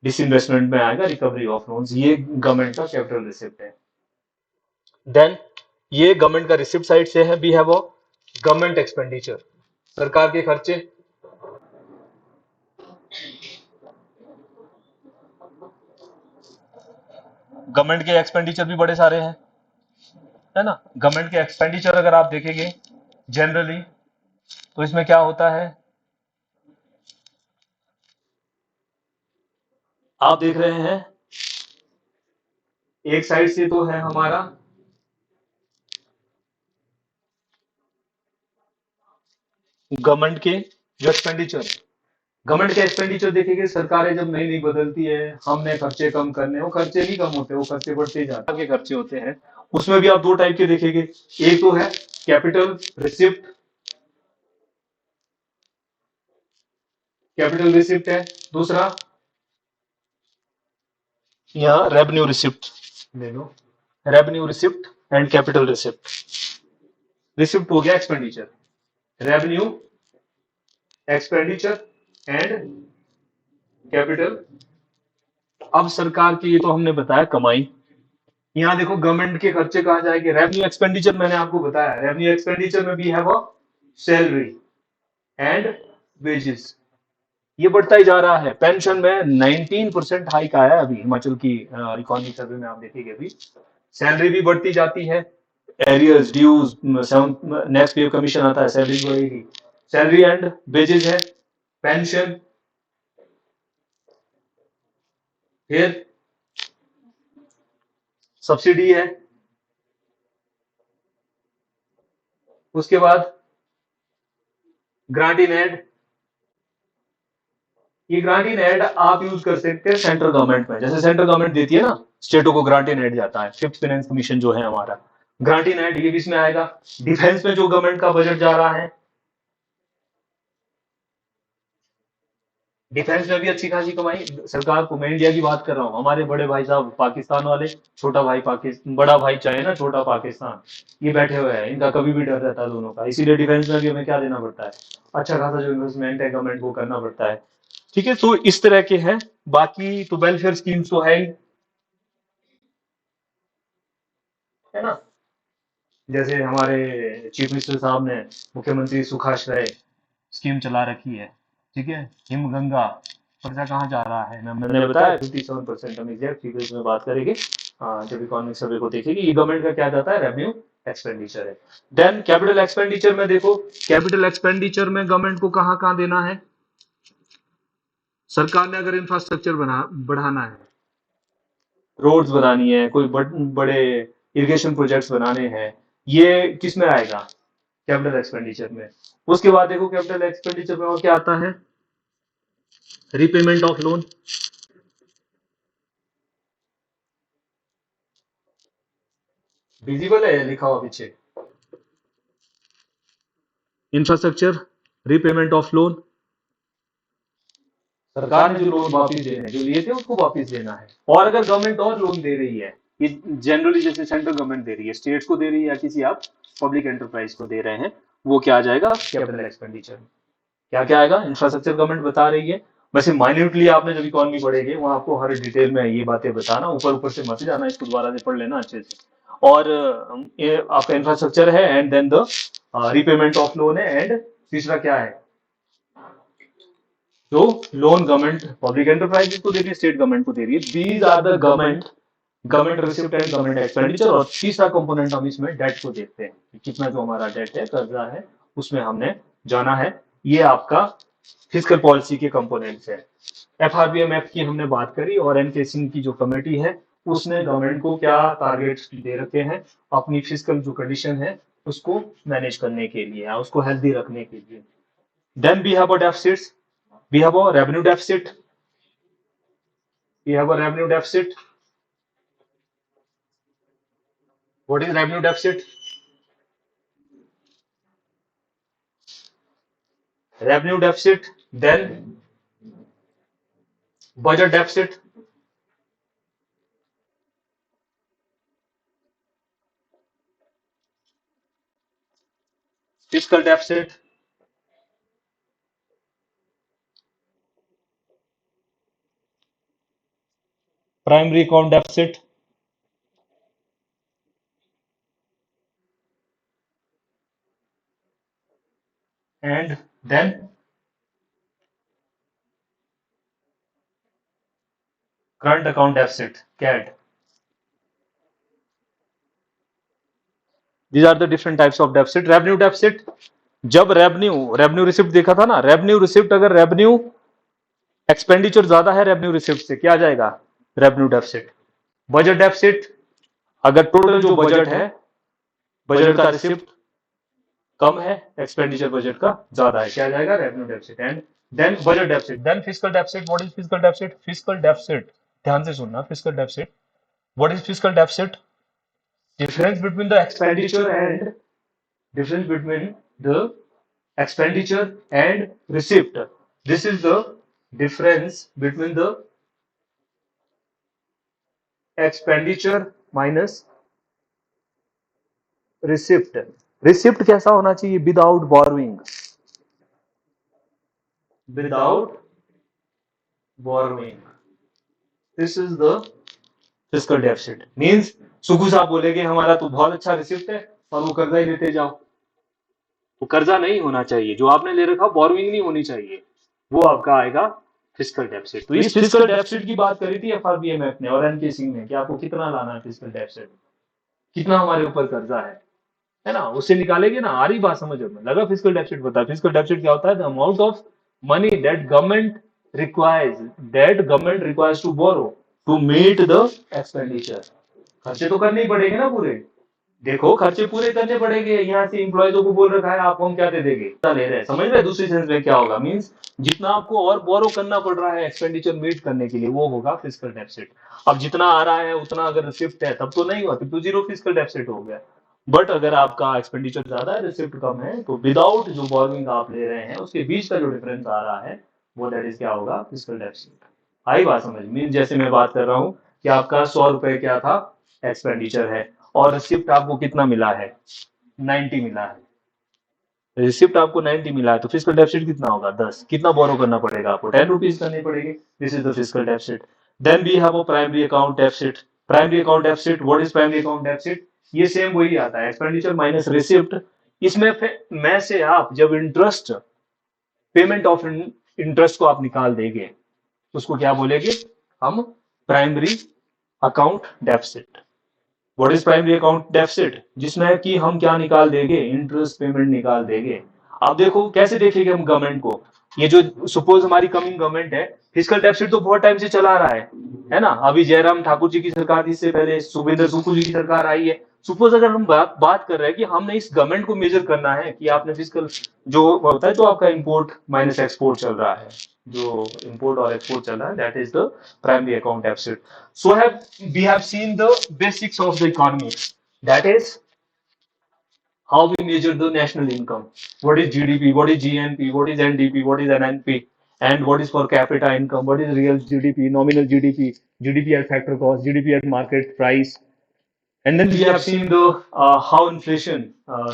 डिसइन्वेस्टमेंट में आएगा, रिकवरी ऑफ लोन्स. ये गवर्नमेंट का कैपिटल रिसिप्ट है. देन ये गवर्नमेंट का रिसिप्ट साइड से है. We have a government expenditure, सरकार के खर्चे. गवर्नमेंट के एक्सपेंडिचर भी बड़े सारे हैं, है ना। गवर्नमेंट के एक्सपेंडिचर अगर आप देखेंगे जनरली, तो इसमें क्या होता है, आप देख रहे हैं एक साइड से तो है हमारा गवर्नमेंट के जो एक्सपेंडिचर, गवर्नमेंट के एक्सपेंडिचर देखेंगे, सरकारें जब नई नई बदलती है, हमने खर्चे कम करने, वो खर्चे नहीं कम होते, वो खर्चे बढ़ते ही जाते हैं, के खर्चे होते हैं। उसमें भी आप दो टाइप के देखेंगे, एक तो है कैपिटल रिसिप्ट, कैपिटल रिसिप्ट है, दूसरा यहाँ रेवेन्यू रिसिप्ट ले लो, revenue receipt and capital receipt. Receipt हो गया expenditure, revenue expenditure and capital. अब सरकार की, ये तो हमने बताया कमाई, यहाँ देखो गवर्नमेंट के खर्चे कहाँ जाएंगे, रेवेन्यू एक्सपेंडिचर मैंने आपको बताया, रेवेन्यू एक्सपेंडिचर में भी है वो सैलरी एंड वेजेस, ये बढ़ता ही जा रहा है। पेंशन में 19% हाइक आया है अभी हिमाचल की इकोनॉमिक सर्वे में, आप देखेंगे अभी सैलरी भी बढ़ती जाती है, एरियर्स ड्यूज, नेक्स्ट पे कमीशन आता है, सैलरी बढ़ेगी, सैलरी एंड वेजेस है, पेंशन, फिर सब्सिडी है, उसके बाद ग्रांट इन एड, ये ग्रांट इन एड आप यूज कर सकते हैं सेंट्रल गवर्नमेंट में, जैसे सेंट्रल गवर्नमेंट देती है ना स्टेटों को, ग्रांट इन एड जाता है, फिफ्थ फाइनेंस कमीशन जो है हमारा, ग्रांट इन एड ये भी इसमें आएगा। डिफेंस में जो गवर्नमेंट का बजट जा रहा है, डिफेंस में भी अच्छी खासी कमाई सरकार को, मैं इंडिया की बात कर रहा हूँ, हमारे बड़े भाई साहब पाकिस्तान वाले, छोटा भाई पाकिस्तान, बड़ा भाई चाइना, छोटा पाकिस्तान, ये बैठे हुए हैं, इनका कभी भी डर रहता है दोनों का, इसीलिए डिफेंस में भी हमें क्या देना पड़ता है, अच्छा खासा जो इन्वेस्टमेंट है गवर्नमेंट को करना पड़ता है। ठीक है, तो इस तरह के हैं, बाकी तो वेलफेयर स्कीम्स तो है ना, जैसे हमारे चीफ मिनिस्टर साहब ने मुख्यमंत्री सुखाश्रय स्कीम चला रखी है, ठीक है, हिमगंगा, खर्चा कहाँ जा रहा है, मैंने बताया 57%, हम एग्जैक्ट फिगर्स में बात करेंगे जब इकोनॉमिक सर्वे को देखेंगे। ये गवर्नमेंट का क्या जाता है, रेवेन्यू एक्सपेंडिचर है। देन कैपिटल एक्सपेंडिचर में देखो, कैपिटल एक्सपेंडिचर में गवर्नमेंट को कहाँ कहाँ देना है, सरकार ने अगर इंफ्रास्ट्रक्चर बढ़ाना है, रोड्स बनानी है, कोई बड़े इरिगेशन प्रोजेक्ट्स बनाने हैं, ये किस में आएगा, कैपिटल एक्सपेंडिचर में। उसके बाद देखो कैपिटल एक्सपेंडिचर में और क्या आता है, रीपेमेंट ऑफ लोन, विजिबल है लिखा हुआ पीछे, इंफ्रास्ट्रक्चर, रीपेमेंट ऑफ लोन, सरकार ने जो लोन वापस देने हैं, जो लिए थे उसको वापस देना है। और अगर गवर्नमेंट और लोन दे रही है, ये जनरली जैसे सेंट्रल गवर्नमेंट दे रही है, स्टेट्स को दे रही है, या किसी आप पब्लिक एंटरप्राइज को दे रहे हैं, वो क्या आ जाएगा कैपिटल एक्सपेंडिचर। क्या क्या आएगा, इंफ्रास्ट्रक्चर गवर्नमेंट बता रही है, वैसे माइन्यूटली आपने जब इकोनॉमी पढ़ेंगे वहां आपको हर डिटेल में ये बातें बताना, ऊपर ऊपर से मत जाना, इसको दोबारा से पढ़ लेना अच्छे से। और ये आपका इंफ्रास्ट्रक्चर है, and then the repayment of loan है, एंड तीसरा क्या है, जो लोन गवर्नमेंट पब्लिक एंटरप्राइजेस को दे रही है, स्टेट गवर्नमेंट को दे रही है, these are the government receipt and government expenditure. और तीसरा कंपोनेंट हम इसमें डेट को देखते हैं, कितना जो हमारा डेट है, कर्जा है, उसमें हमने जाना है, ये आपका फिजिकल पॉलिसी के कंपोनेंट्स है। एफआरबीएमएफ की हमने बात करी, और एनके सिंह की जो कमेटी है उसने गवर्नमेंट को क्या टारगेट्स दे रखे हैं अपनी फिजिकल जो कंडीशन है उसको मैनेज करने के लिए, या उसको हेल्दी रखने के लिए। Then we have a deficits, we have a revenue deficit, we have a revenue deficit, what is revenue deficit, revenue deficit, then budget deficit, fiscal deficit, primary account deficit, and then current account deficit, CAD। These are the different types of deficit. Revenue deficit, जब revenue receipt देखा था ना, revenue receipt अगर revenue expenditure ज्यादा है revenue receipt से, क्या आ जाएगा? Revenue deficit. बजट डेफिसिट, अगर टोटल जो बजट है, बजट का रिसिप्ट कम है, एक्सपेंडिचर बजट का ज्यादा है, क्या आ जाएगा? Revenue deficit. And then budget deficit, then fiscal deficit. What is fiscal deficit? Fiscal deficit, ध्यान से सुनना, fiscal deficit, what is fiscal deficit? Difference between the expenditure and difference between the expenditure and receipt. This is the difference between the expenditure minus receipt. Receipt कैसा होना चाहिए? Without borrowing, without borrowing. This is the fiscal deficit. Means सुखू साहब बोलेंगे हमारा तो बहुत अच्छा receipt है और वो कर्जा ही लेते जाओ। वो कर्जा नहीं होना चाहिए, जो आपने ले रखा बोरोइंग नहीं होनी चाहिए, वो आपका आएगा फिस्कल डेफिसिट। तो इस फिस्कल डेफिसिट की बात करी थी एफआरबीएमएफ ने और एनकेसी ने कि आपको कितना लाना है फिस्कल डेफिसिट, कितना हमारे ऊपर कर्जा है ना, उससे निकालेंगे ना। आ रही बात समझ में? लगा फिस्कल डेफिसिट बता। फिस्कल डेफिसिट क्या होता है? The amount of money that government requires to borrow to meet the expenditure. खर्चे तो करने ही पड़ेंगे ना पूरे, देखो खर्चे पूरे करने पड़ेंगे। यहाँ से एम्प्लॉयजों को बोल रखा है आपको हम क्या दे देंगे, ले रहे हैं। समझ रहे हैं? दूसरी सेंस में क्या होगा? मींस जितना आपको और बोरो करना पड़ रहा है एक्सपेंडिचर मीट करने के लिए, वो होगा फिस्कल डेफिसिट। अब जितना आ रहा है उतना अगर रिसिप्ट है तब तो नहीं हुआ, तब तो जीरो फिस्कल डेफिसिट हो गया। बट अगर आपका एक्सपेंडिचर ज्यादा है, रिसिप्ट कम है, तो विदाउट जो बोरोइंग आप ले रहे हैं उसके बीच का जो डिफरेंस आ रहा है वो दैट इज क्या होगा? Fiscal deficit. आई बात समझ? मीन जैसे मैं बात कर रहा हूँ कि आपका 100 रुपए क्या था एक्सपेंडिचर है और रिसिप्ट आपको कितना मिला है? 90 मिला है। रिसिप्ट आपको 90 मिला है तो फिस्कल डेफिसिट कितना होगा? 10। कितना बोरो करना पड़ेगा आपको? 10 रुपीज करनी पड़ेगी। This is the fiscal deficit. Then we have a primary account deficit. Primary account deficit, what is primary account deficit? ये सेम वही आता है, एक्सपेंडिचर माइनस रिसिप्ट। इसमें में से आप जब इंटरेस्ट, पेमेंट ऑफ इंटरेस्ट को आप निकाल देंगे, उसको क्या बोलेंगे हम? Primary account deficit. What is primary account deficit? जिसमें कि हम क्या निकाल देंगे? इंटरेस्ट पेमेंट निकाल देंगे। अब देखो कैसे देखेंगे हम गवर्नमेंट को? ये जो सपोज हमारी कमिंग गवर्नमेंट है, फिस्कल डेफिसिट तो बहुत टाइम से चला रहा है ना। अभी जयराम ठाकुर जी की सरकार थी, इससे पहले सुखविंदर सुक्खू जी की सरकार आई है। सपोज अगर हम बात कर रहे हैं कि हमने इस गवर्नमेंट को मेजर करना है कि आपने फिस्कल जो होता है, जो आपका इंपोर्ट माइनस एक्सपोर्ट चल रहा है, जो इंपोर्ट और एक्सपोर्ट चल रहा है, that is the primary account deficit. So we have seen the basics of the economy. That is how we measure the national income. What is GDP? What is GNP? What is NDP? What is NNP? And what is per capita income? What is real GDP? Nominal GDP? GDP at factor cost? GDP at market price? And then we have seen the how inflation,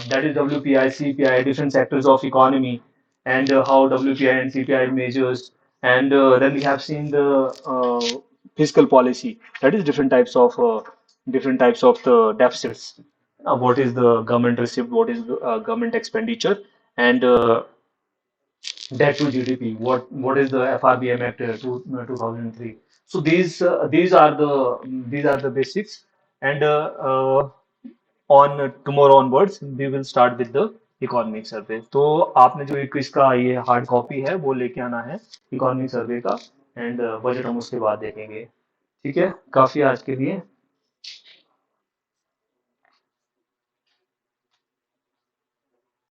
that is WPI, CPI, different sectors of economy, and how WPI and CPI measures. And then we have seen the fiscal policy, that is different types of the deficits. What is the government receipt? What is government expenditure? And debt to GDP. What is the FRBM Act 2003? So these are the basics. And on tomorrow onwards we will start with the economic survey. तो आपने जो एक इसका ये hard copy है वो लेके आना है इकोनॉमिक सर्वे का, एंड बजट हम उसके बाद देखेंगे। ठीक है, काफी आज के लिए।